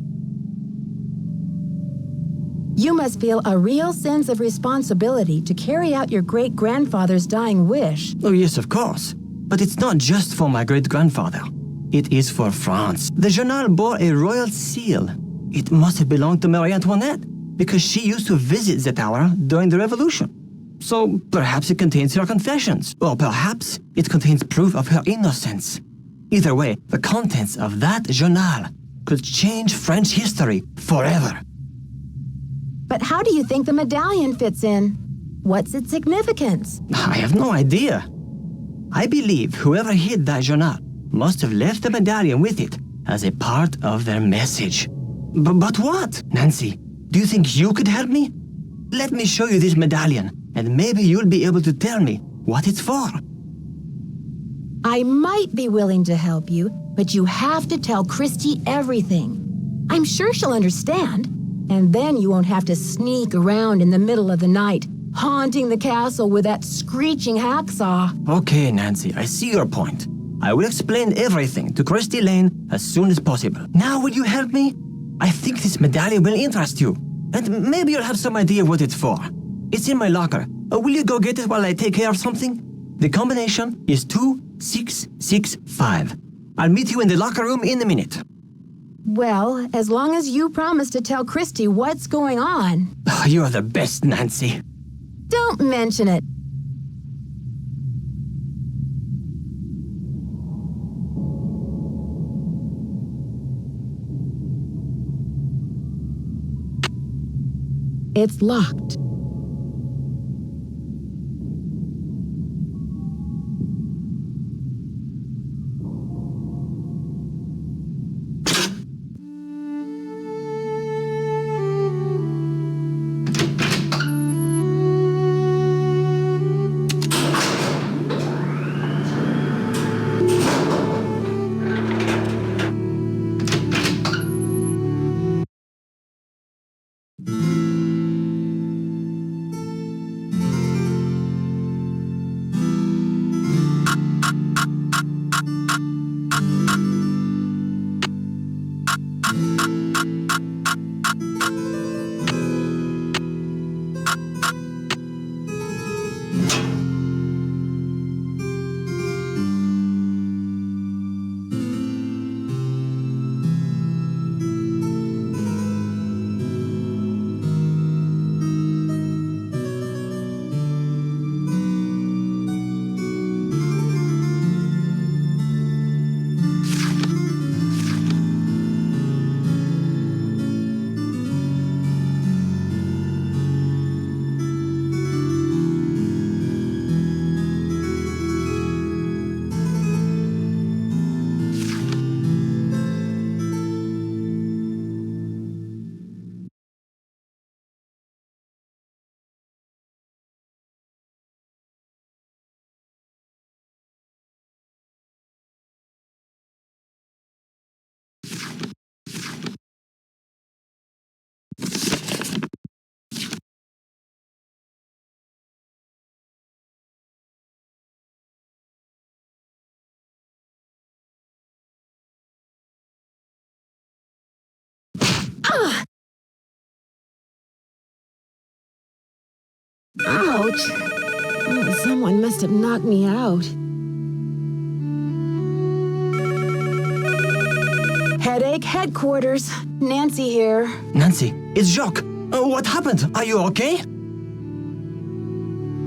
You must feel a real sense of responsibility to carry out your great-grandfather's dying wish. Oh, yes, of course. But it's not just for my great-grandfather. It is for France. The journal bore a royal seal. It must have belonged to Marie Antoinette, because she used to visit the tower during the Revolution. So perhaps it contains her confessions, or perhaps it contains proof of her innocence. Either way, the contents of that journal could change French history forever. But how do you think the medallion fits in? What's its significance? I have no idea. I believe whoever hid that journal must have left the medallion with it as a part of their message. But what? Nancy, do you think you could help me? Let me show you this medallion, and maybe you'll be able to tell me what it's for. I might be willing to help you, but you have to tell Christy everything. I'm sure she'll understand, and then you won't have to sneak around in the middle of the night, haunting the castle with that screeching hacksaw. Okay, Nancy, I see your point. I will explain everything to Christy Lane as soon as possible. Now will you help me? I think this medallion will interest you, and maybe you'll have some idea what it's for. It's in my locker. Will you go get it while I take care of something? The combination is 2665. I'll meet you in the locker room in a minute. Well, as long as you promise to tell Christy what's going on. You are the best, Nancy. Don't mention it. It's locked. Ouch! Oh, someone must have knocked me out. Headache headquarters. Nancy here. Nancy, it's Jacques. What happened? Are you okay?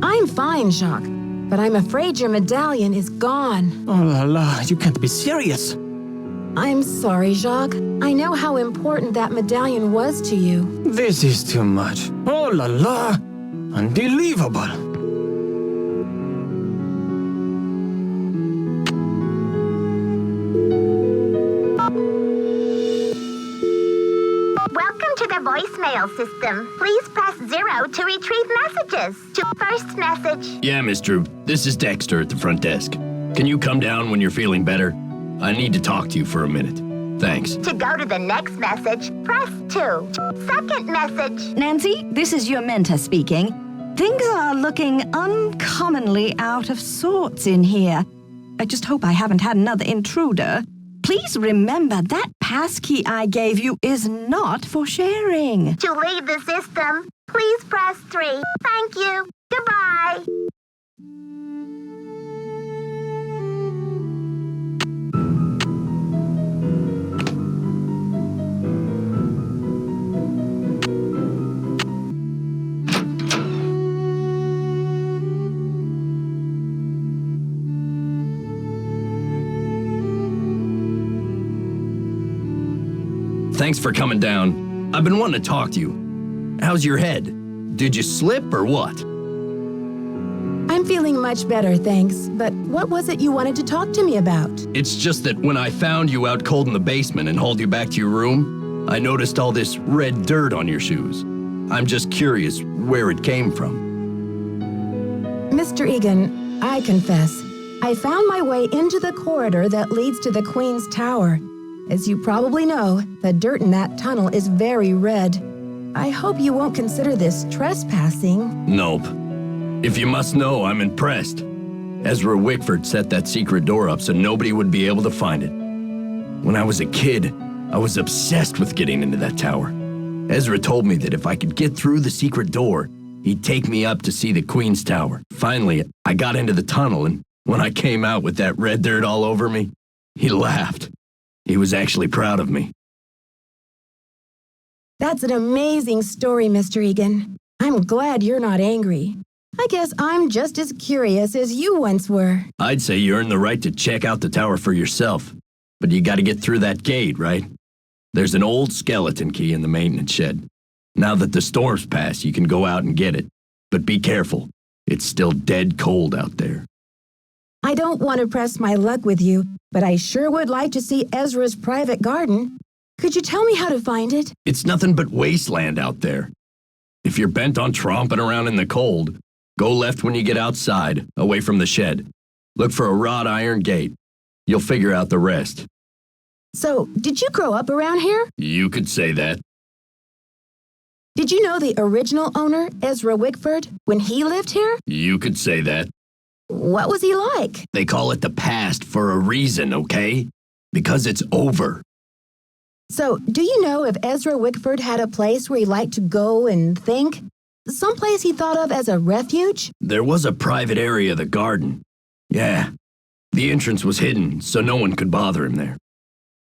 I'm fine, Jacques, but I'm afraid your medallion is gone. Oh la la, you can't be serious. I'm sorry, Jacques. I know how important that medallion was to you. This is too much. Oh la la, unbelievable. voicemail system. Please press 0 to retrieve messages. To first message. Yeah, Miss Drew. This is Dexter at the front desk. Can you come down when you're feeling better? I need to talk to you for a minute. Thanks. To go to the next message, press 2. Second message. Nancy, this is your mentor speaking. Things are looking uncommonly out of sorts in here. I just hope I haven't had another intruder. Please remember that passkey I gave you is not for sharing. To leave the system, please press 3. Thank you. Goodbye. Thanks for coming down. I've been wanting to talk to you. How's your head? Did you slip or what? I'm feeling much better, thanks. But what was it you wanted to talk to me about? It's just that when I found you out cold in the basement and hauled you back to your room, I noticed all this red dirt on your shoes. I'm just curious where it came from. Mr. Egan, I confess, I found my way into the corridor that leads to the Queen's Tower. As you probably know, the dirt in that tunnel is very red. I hope you won't consider this trespassing. Nope. If you must know, I'm impressed. Ezra Wickford set that secret door up so nobody would be able to find it. When I was a kid, I was obsessed with getting into that tower. Ezra told me that if I could get through the secret door, he'd take me up to see the Queen's Tower. Finally, I got into the tunnel, and when I came out with that red dirt all over me, he laughed. He was actually proud of me. That's an amazing story, Mr. Egan. I'm glad you're not angry. I guess I'm just as curious as you once were. I'd say you earned the right to check out the tower for yourself. But you gotta get through that gate, right? There's an old skeleton key in the maintenance shed. Now that the storm's passed, you can go out and get it. But be careful. It's still dead cold out there. I don't want to press my luck with you, but I sure would like to see Ezra's private garden. Could you tell me how to find it? It's nothing but wasteland out there. If you're bent on tromping around in the cold, go left when you get outside, away from the shed. Look for a wrought iron gate. You'll figure out the rest. So, did you grow up around here? You could say that. Did you know the original owner, Ezra Wickford, when he lived here? You could say that. What was he like? They call it the past for a reason, okay? Because it's over. So, do you know if Ezra Wickford had a place where he liked to go and think? Someplace he thought of as a refuge? There was a private area of the garden. Yeah. The entrance was hidden, so no one could bother him there.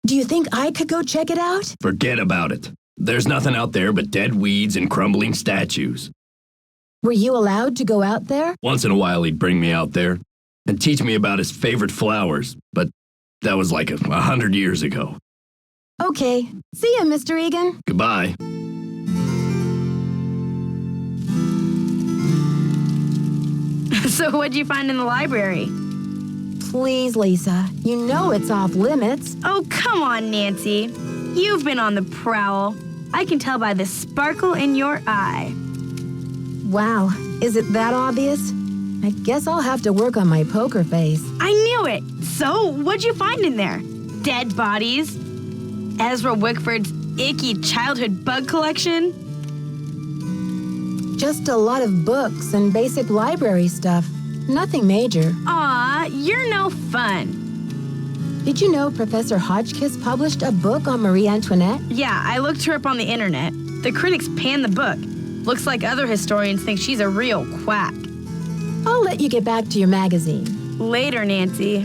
Do you think I could go check it out? Forget about it. There's nothing out there but dead weeds and crumbling statues. Were you allowed to go out there? Once in a while he'd bring me out there and teach me about his favorite flowers, but that was like 100 years ago. Okay. See ya, Mr. Egan. Goodbye. So what'd you find in the library? Please, Lisa. You know it's off limits. Oh, come on, Nancy. You've been on the prowl. I can tell by the sparkle in your eye. Wow. Is it that obvious? I guess I'll have to work on my poker face. I knew it. So, what'd you find in there? Dead bodies? Ezra Wickford's icky childhood bug collection? Just a lot of books and basic library stuff. Nothing major. Aw, you're no fun. Did you know Professor Hotchkiss published a book on Marie Antoinette? Yeah, I looked her up on the internet. The critics panned the book. Looks like other historians think she's a real quack. I'll let you get back to your magazine. Later, Nancy.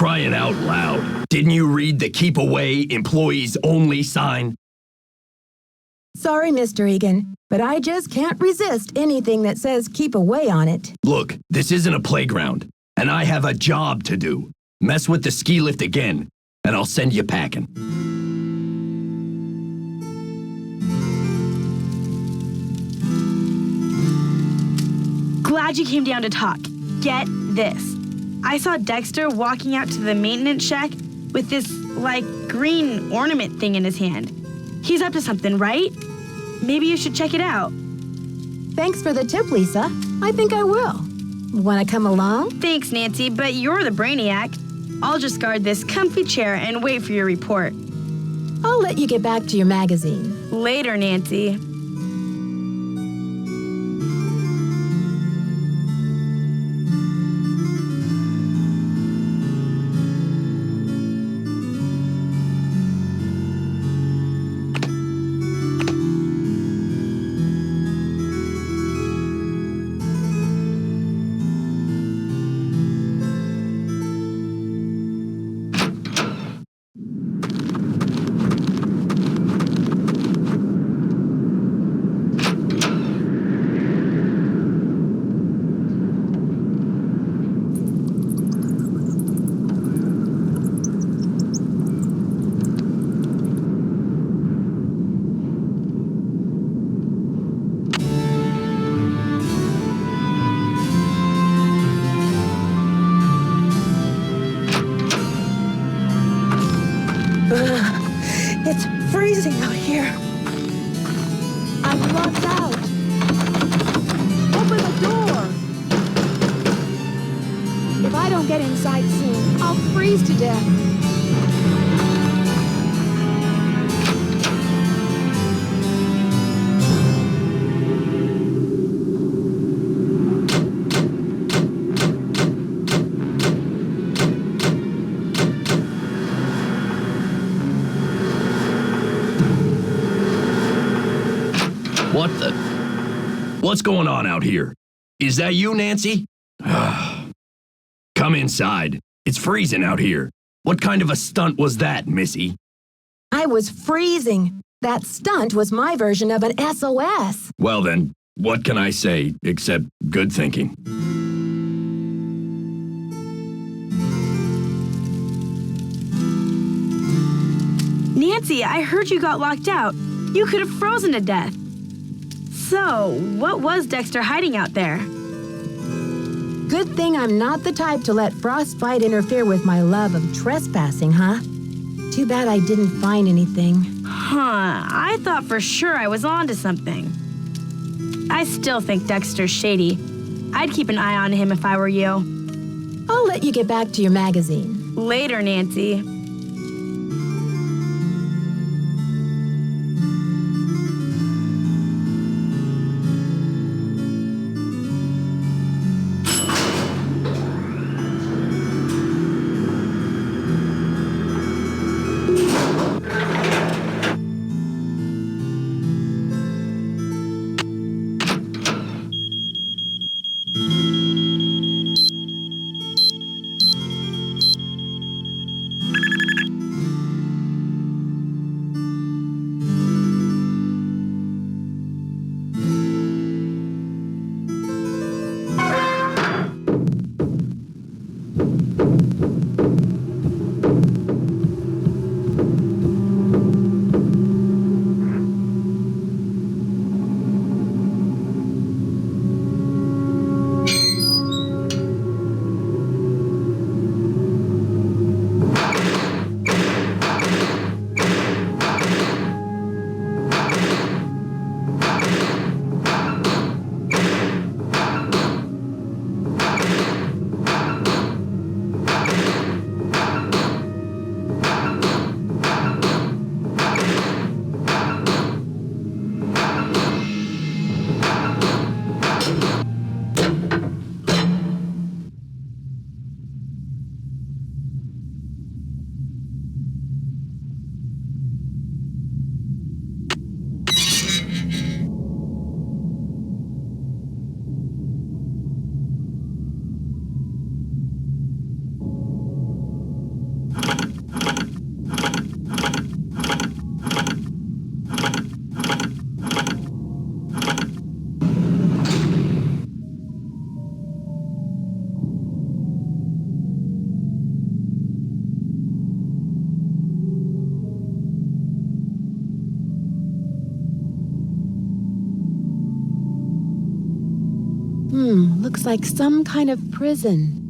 crying out loud. Didn't you read the keep away, employees only sign? Sorry, Mr. Egan, but I just can't resist anything that says keep away on it. Look, this isn't a playground, and I have a job to do. Mess with the ski lift again, and I'll send you packing. Glad you came down to talk. Get this. I saw Dexter walking out to the maintenance shack with this, green ornament thing in his hand. He's up to something, right? Maybe you should check it out. Thanks for the tip, Lisa. I think I will. Want to come along? Thanks, Nancy, but you're the brainiac. I'll just guard this comfy chair and wait for your report. I'll let you get back to your magazine. Later, Nancy. It's freezing out here. I'm locked out. Open the door. If I don't get inside soon, I'll freeze to death. What the? What's going on out here? Is that you, Nancy? Come inside. It's freezing out here. What kind of a stunt was that, Missy? I was freezing. That stunt was my version of an SOS. Well then, what can I say except good thinking? Nancy, I heard you got locked out. You could have frozen to death. So, what was Dexter hiding out there? Good thing I'm not the type to let frostbite interfere with my love of trespassing, huh? Too bad I didn't find anything. Huh, I thought for sure I was onto something. I still think Dexter's shady. I'd keep an eye on him if I were you. I'll let you get back to your magazine. Later, Nancy. Looks like some kind of prison.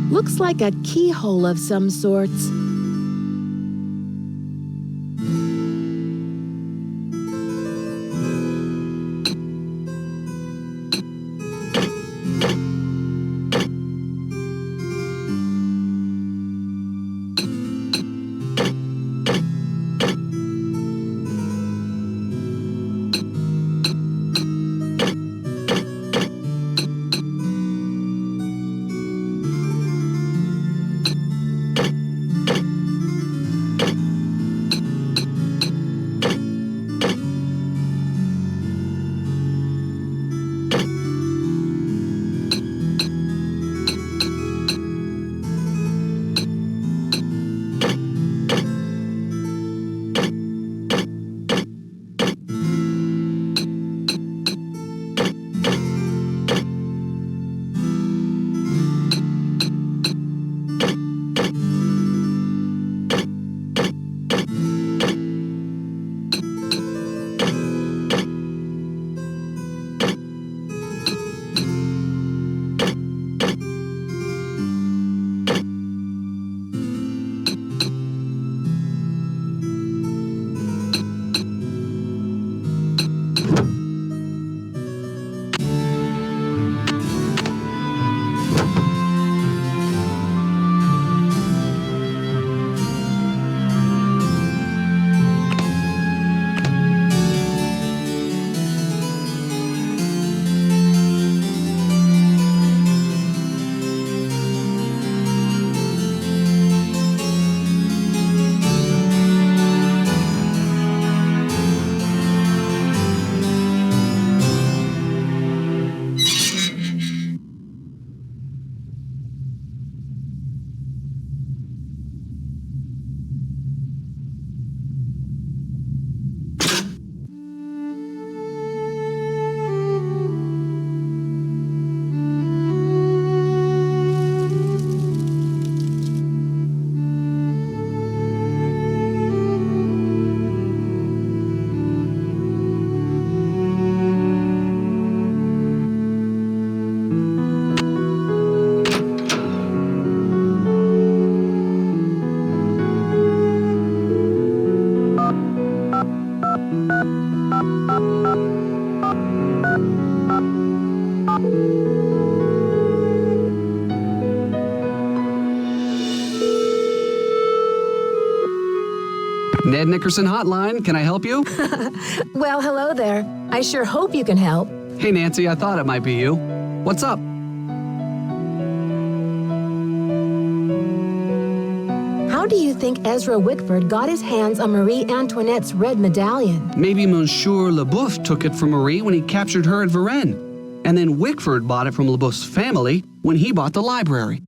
Looks like a keyhole of some sorts. Ned Nickerson Hotline, can I help you? Well, hello there. I sure hope you can help. Hey, Nancy, I thought it might be you. What's up? How do you think Ezra Wickford got his hands on Marie Antoinette's red medallion? Maybe Monsieur Leboeuf took it from Marie when he captured her at Varennes. And then Wickford bought it from Leboeuf's family when he bought the library.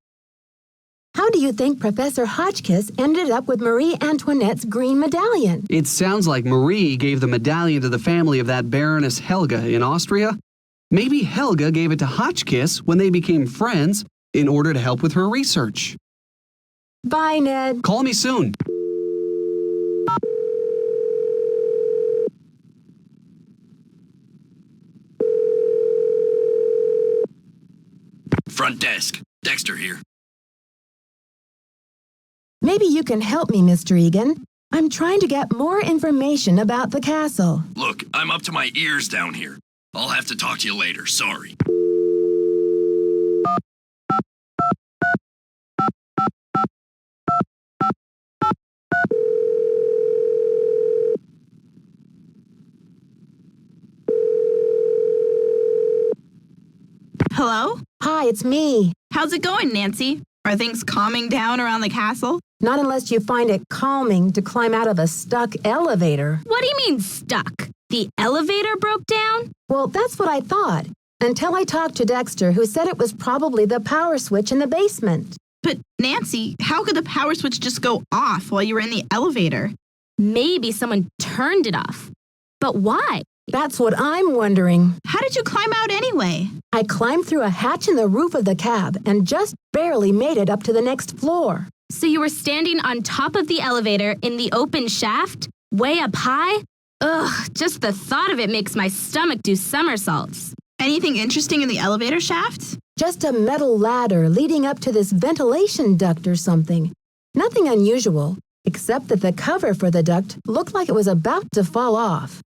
How do you think Professor Hotchkiss ended up with Marie Antoinette's green medallion? It sounds like Marie gave the medallion to the family of that Baroness Helga in Austria. Maybe Helga gave it to Hotchkiss when they became friends in order to help with her research. Bye, Ned. Call me soon. Front desk. Dexter here. Maybe you can help me, Mr. Egan. I'm trying to get more information about the castle. Look, I'm up to my ears down here. I'll have to talk to you later. Sorry. Hello? Hi, it's me. How's it going, Nancy? Are things calming down around the castle? Not unless you find it calming to climb out of a stuck elevator. What do you mean stuck? The elevator broke down? Well, that's what I thought. Until I talked to Dexter, who said it was probably the power switch in the basement. But, Nancy, how could the power switch just go off while you were in the elevator? Maybe someone turned it off. But why? That's what I'm wondering. How did you climb out anyway? I climbed through a hatch in the roof of the cab and just barely made it up to the next floor. So you were standing on top of the elevator in the open shaft? Way up high? Ugh, just the thought of it makes my stomach do somersaults. Anything interesting in the elevator shaft? Just a metal ladder leading up to this ventilation duct or something. Nothing unusual, except that the cover for the duct looked like it was about to fall off.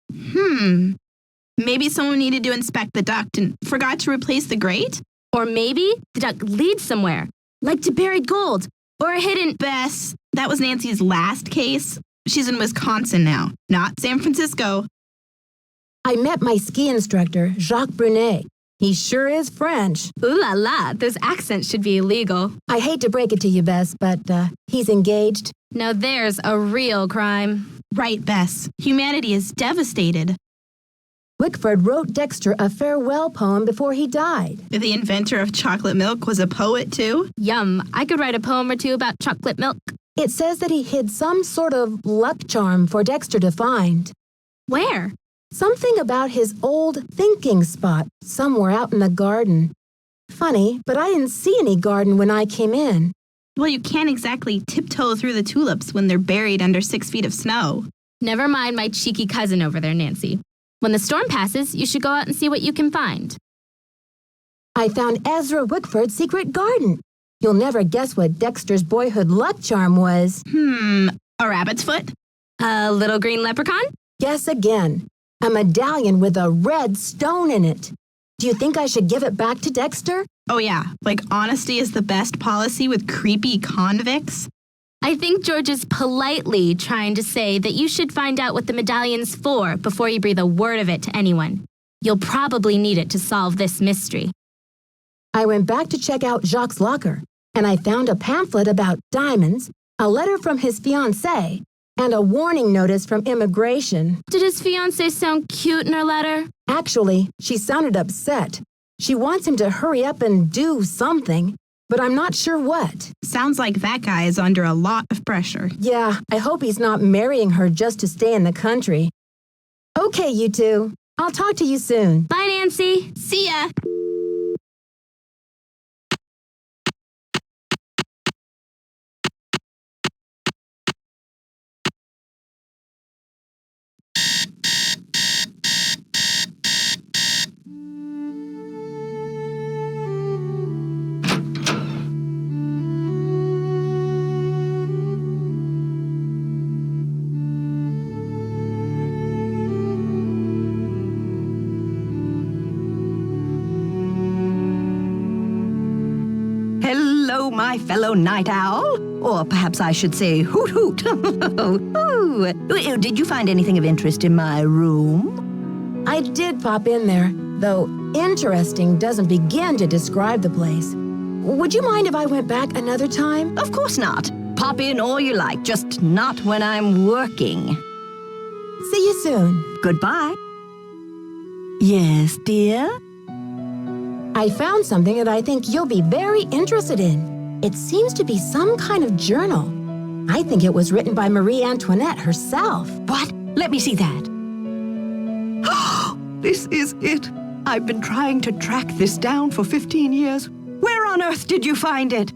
Maybe someone needed to inspect the duct and forgot to replace the grate? Or maybe the duct leads somewhere, like to buried gold or a hidden... Bess, that was Nancy's last case. She's in Wisconsin now, not San Francisco. I met my ski instructor, Jacques Brunet. He sure is French. Ooh la la, those accents should be illegal. I hate to break it to you, Bess, but he's engaged. Now there's a real crime. Right, Bess. Humanity is devastated. Wickford wrote Dexter a farewell poem before he died. The inventor of chocolate milk was a poet, too? Yum, I could write a poem or two about chocolate milk. It says that he hid some sort of luck charm for Dexter to find. Where? Something about his old thinking spot somewhere out in the garden. Funny, but I didn't see any garden when I came in. Well, you can't exactly tiptoe through the tulips when they're buried under 6 feet of snow. Never mind my cheeky cousin over there, Nancy. When the storm passes, you should go out and see what you can find. I found Ezra Wickford's secret garden. You'll never guess what Dexter's boyhood luck charm was. A rabbit's foot? A little green leprechaun? Guess again. A medallion with a red stone in it. Do you think I should give it back to Dexter? Oh yeah, like honesty is the best policy with creepy convicts? I think George is politely trying to say that you should find out what the medallion's for before you breathe a word of it to anyone. You'll probably need it to solve this mystery. I went back to check out Jacques' locker, and I found a pamphlet about diamonds, a letter from his fiancée, and a warning notice from immigration. Did his fiancée sound cute in her letter? Actually, she sounded upset. She wants him to hurry up and do something, but I'm not sure what. Sounds like that guy is under a lot of pressure. Yeah, I hope he's not marrying her just to stay in the country. Okay, you two. I'll talk to you soon. Bye, Nancy. See ya! hello, my fellow night owl. Or perhaps I should say hoot hoot. Ooh. Did you find anything of interest in my room? I did pop in there, though interesting doesn't begin to describe the place. Would you mind if I went back another time? Of course not. Pop in all you like, just not when I'm working. See you soon. Goodbye. Yes, dear? I found something that I think you'll be very interested in. It seems to be some kind of journal. I think it was written by Marie Antoinette herself. What? Let me see that. This is it. I've been trying to track this down for 15 years. Where on earth did you find it?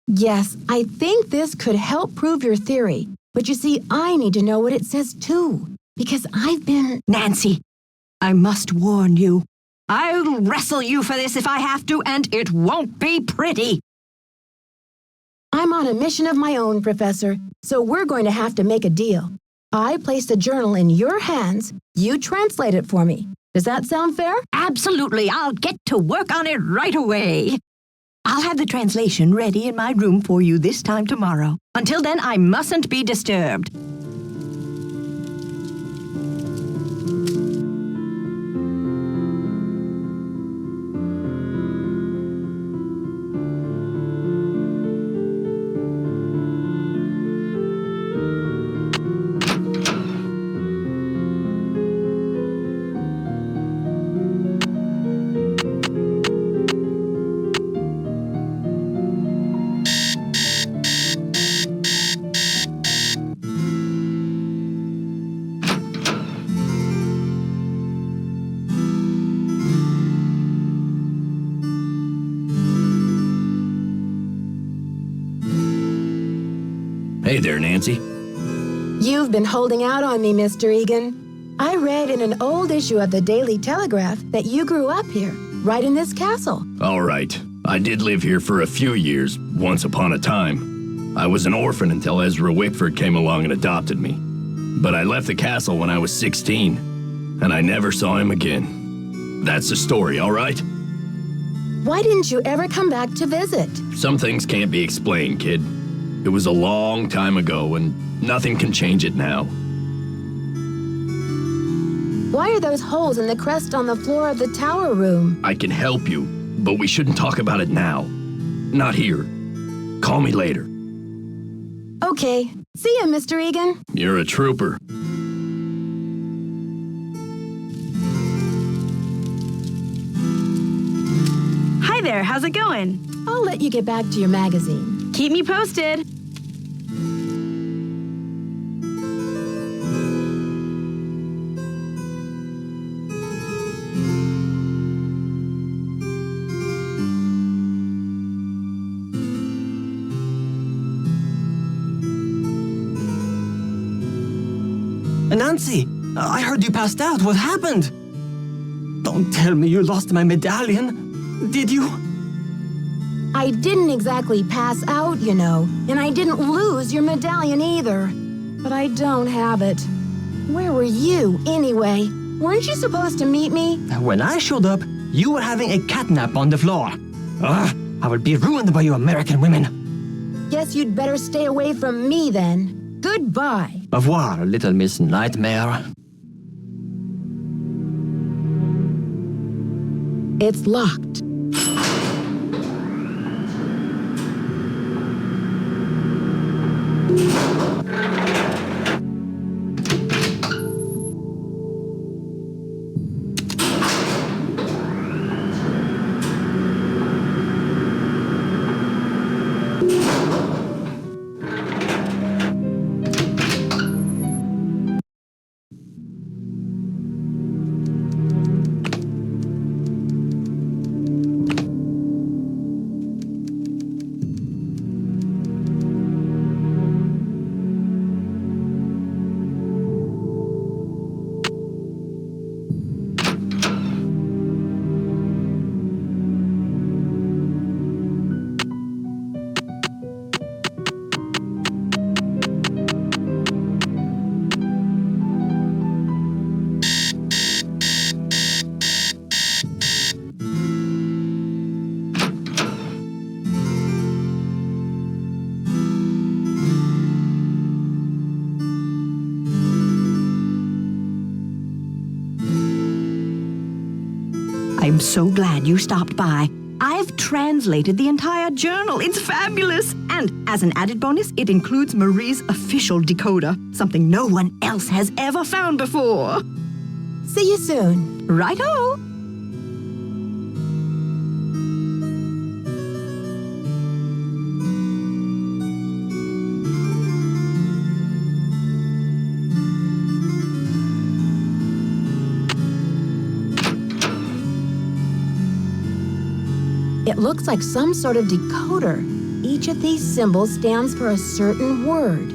Yes, I think this could help prove your theory. But you see, I need to know what it says too, because I've been... Nancy, I must warn you. I'll wrestle you for this if I have to, and it won't be pretty. I'm on a mission of my own, Professor, so we're going to have to make a deal. I place the journal in your hands, you translate it for me. Does that sound fair? Absolutely. I'll get to work on it right away. I'll have the translation ready in my room for you this time tomorrow. Until then, I mustn't be disturbed. Hey there, Nancy. You've been holding out on me, Mr. Egan. I read in an old issue of the Daily Telegraph that you grew up here, right in this castle. All right. I did live here for a few years, once upon a time. I was an orphan until Ezra Wickford came along and adopted me. But I left the castle when I was 16, and I never saw him again. That's the story, all right? Why didn't you ever come back to visit? Some things can't be explained, kid. It was a long time ago, and nothing can change it now. Why are those holes in the crest on the floor of the tower room? I can help you, but we shouldn't talk about it now. Not here. Call me later. Okay. See ya, Mr. Egan. You're a trooper. Hi there, how's it going? I'll let you get back to your magazine. Keep me posted. Nancy, I heard you passed out. What happened? Don't tell me you lost my medallion. Did you? I didn't exactly pass out, you know, and I didn't lose your medallion either. But I don't have it. Where were you, anyway? Weren't you supposed to meet me? When I showed up, you were having a catnap on the floor. I will be ruined by you American women. Guess you'd better stay away from me then. Goodbye. Au revoir, little Miss Nightmare. It's locked. I'm so glad you stopped by. I've translated the entire journal. It's fabulous. And as an added bonus, it includes Marie's official decoder, something no one else has ever found before. See you soon. Righto. It looks like some sort of decoder. Each of these symbols stands for a certain word.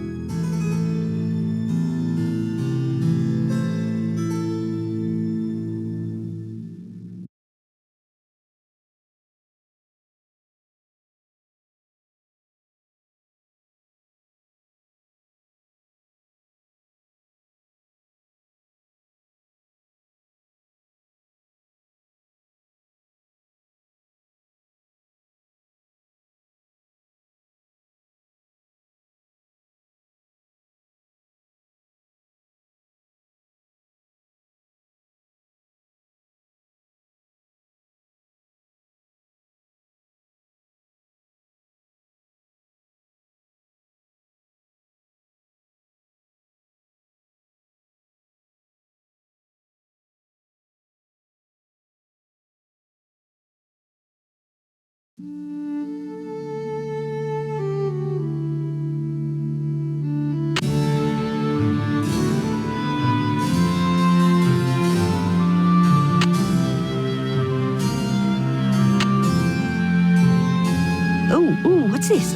Oh, what's this?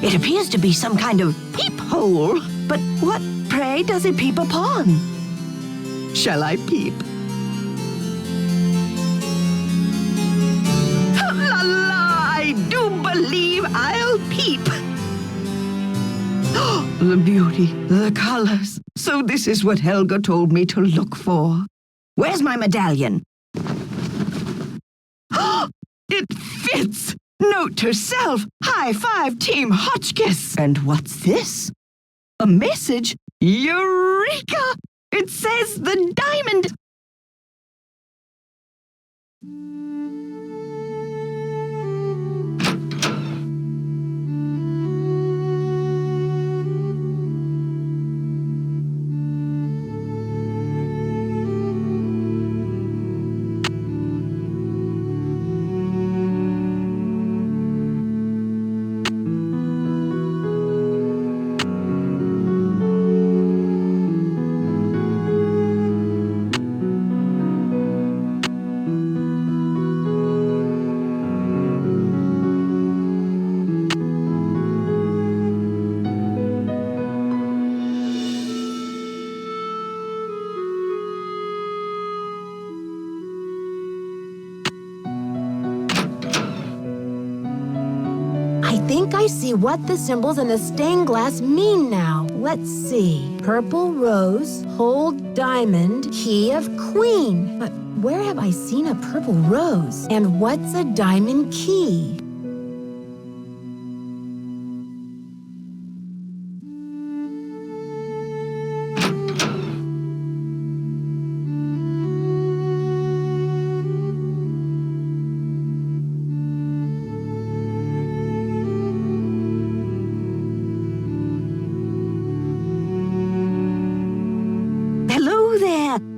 It appears to be some kind of peephole. But what, pray, does it peep upon? Shall I peep? La la, I do believe I'll peep. The beauty, the colors. So this is what Helga told me to look for. Where's my medallion? It fits! Note to self, high five Team Hotchkiss. And what's this? A message? Eureka! It says the diamond. I think I see what the symbols in the stained glass mean now. Let's see. Purple rose, hold diamond, key of queen. But where have I seen a purple rose? And what's a diamond key?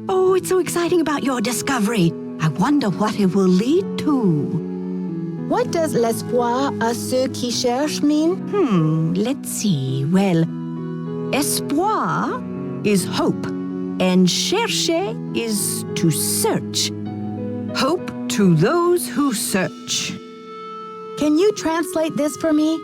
Oh, it's so exciting about your discovery. I wonder what it will lead to. What does l'espoir à ceux qui cherchent mean? Let's see. Well, espoir is hope, and chercher is to search. Hope to those who search. Can you translate this for me?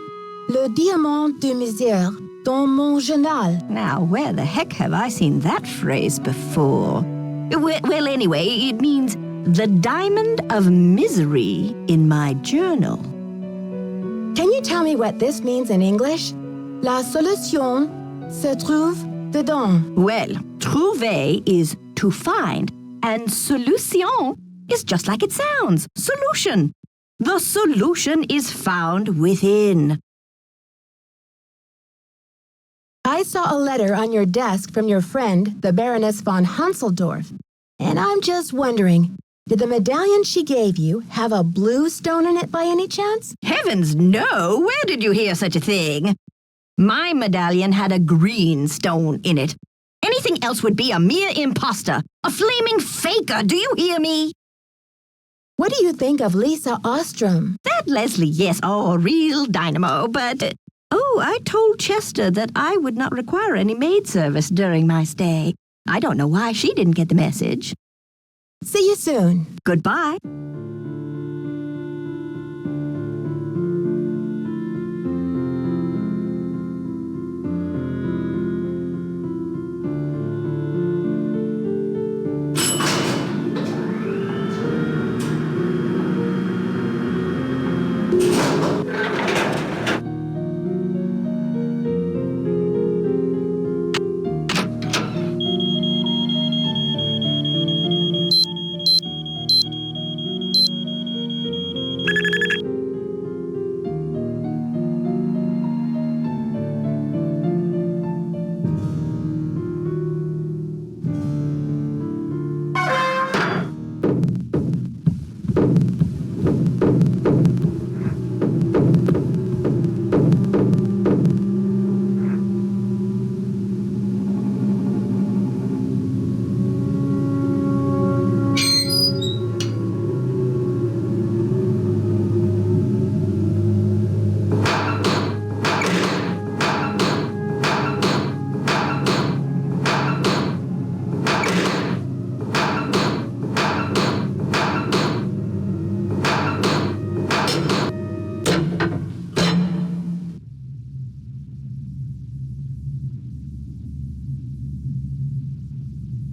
Le diamant de misère dans mon journal. Now, where the heck have I seen that phrase before? Well, anyway, it means the diamond of misery in my journal. Can you tell me what this means in English? La solution se trouve dedans. Well, trouver is to find, and solution is just like it sounds, solution. The solution is found within. I saw a letter on your desk from your friend, the Baroness von Hunseldorf, and I'm just wondering, Did the medallion she gave you have a blue stone in it by any chance? Heavens, no! Where did you hear such a thing? My medallion had a green stone in it. Anything else would be a mere imposter, a flaming faker, do you hear me? What do you think of Lisa Ostrom? That Leslie, yes, oh, real dynamo, but... I told Chester that I would not require any maid service during my stay. I don't know why she didn't get the message. See you soon. Goodbye.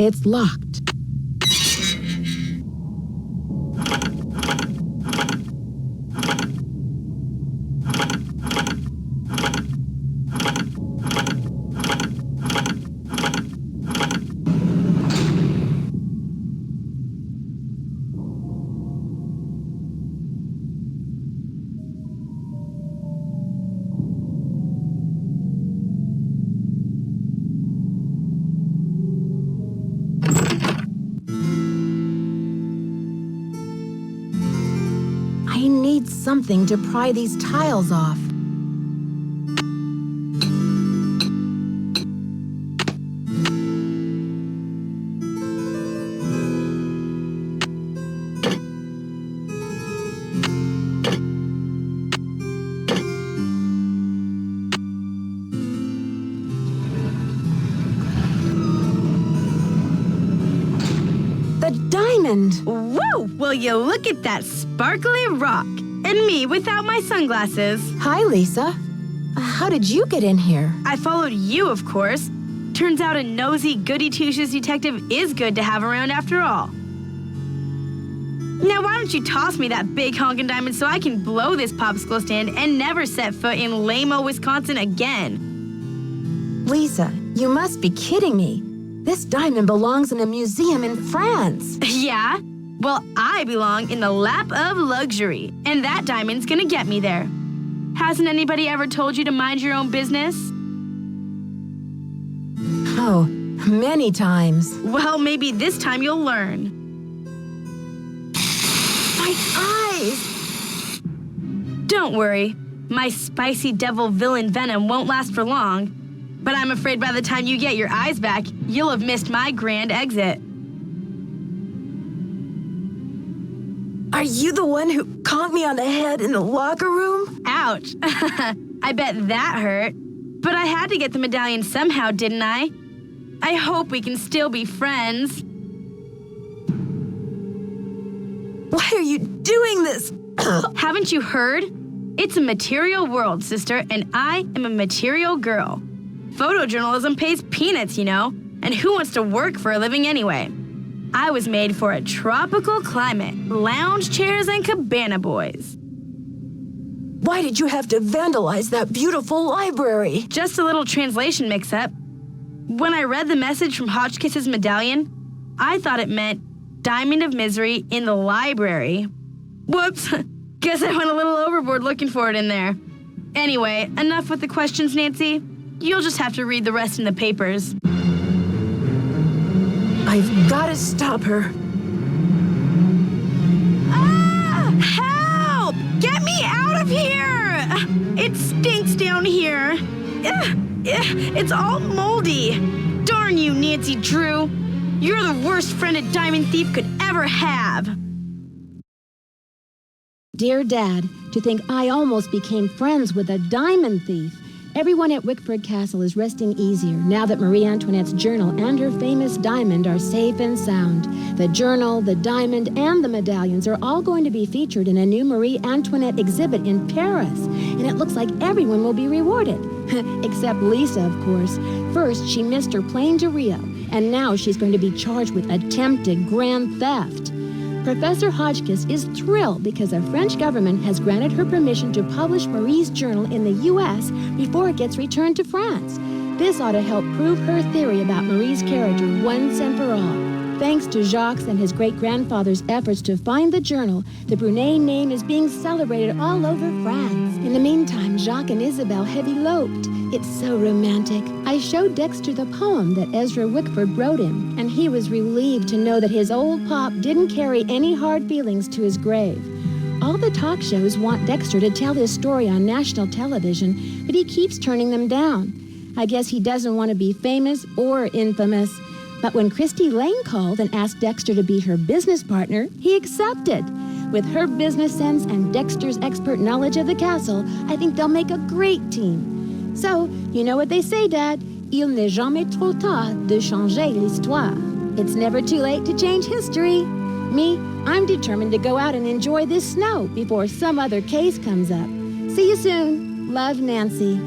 It's locked. I need something to pry these tiles off. The diamond! Whoa! Will you look at that sparkly rock? And me without my sunglasses. Hi, Lisa. How did you get in here? I followed you, of course. Turns out a nosy, goody-two-shoes detective is good to have around after all. Now, why don't you toss me that big honkin' diamond so I can blow this popsicle stand and never set foot in lame-o Wisconsin again? Lisa, you must be kidding me. This diamond belongs in a museum in France. Yeah? Well, I belong in the lap of luxury, and that diamond's gonna get me there. Hasn't anybody ever told you to mind your own business? Oh, many times. Well, maybe this time you'll learn. My eyes! Don't worry. My spicy devil villain venom won't last for long. But I'm afraid by the time you get your eyes back, you'll have missed my grand exit. Are you the one who conked me on the head in the locker room? Ouch. I bet that hurt. But I had to get the medallion somehow, didn't I? I hope we can still be friends. Why are you doing this? Haven't you heard? It's a material world, sister, and I am a material girl. Photojournalism pays peanuts, you know, and who wants to work for a living anyway? I was made for a tropical climate, lounge chairs and cabana boys. Why did you have to vandalize that beautiful library? Just a little translation mix-up. When I read the message from Hotchkiss's medallion, I thought it meant Diamond of Misery in the library. Whoops, guess I went a little overboard looking for it in there. Anyway, enough with the questions, Nancy. You'll just have to read the rest in the papers. I've got to stop her. Help! Get me out of here! It stinks down here. It's all moldy. Darn you, Nancy Drew. You're the worst friend a diamond thief could ever have. Dear Dad, to think I almost became friends with a diamond thief. Everyone at Wickford Castle is resting easier now that Marie Antoinette's journal and her famous diamond are safe and sound. The journal, the diamond, and the medallions are all going to be featured in a new Marie Antoinette exhibit in Paris. And it looks like everyone will be rewarded. Except Lisa, of course. First, she missed her plane to Rio, and now she's going to be charged with attempted grand theft. Professor Hotchkiss is thrilled because the French government has granted her permission to publish Marie's journal in the U.S. before it gets returned to France. This ought to help prove her theory about Marie's character once and for all. Thanks to Jacques and his great-grandfather's efforts to find the journal, the Brunet name is being celebrated all over France. In the meantime, Jacques and Isabel have eloped. It's so romantic. I showed Dexter the poem that Ezra Wickford wrote him, and he was relieved to know that his old pop didn't carry any hard feelings to his grave. All the talk shows want Dexter to tell his story on national television, but he keeps turning them down. I guess he doesn't want to be famous or infamous. But when Christy Lane called and asked Dexter to be her business partner, he accepted. With her business sense and Dexter's expert knowledge of the castle, I think they'll make a great team. So, you know what they say, Dad. Il n'est jamais trop tard de changer l'histoire. It's never too late to change history. Me, I'm determined to go out and enjoy this snow before some other case comes up. See you soon. Love, Nancy.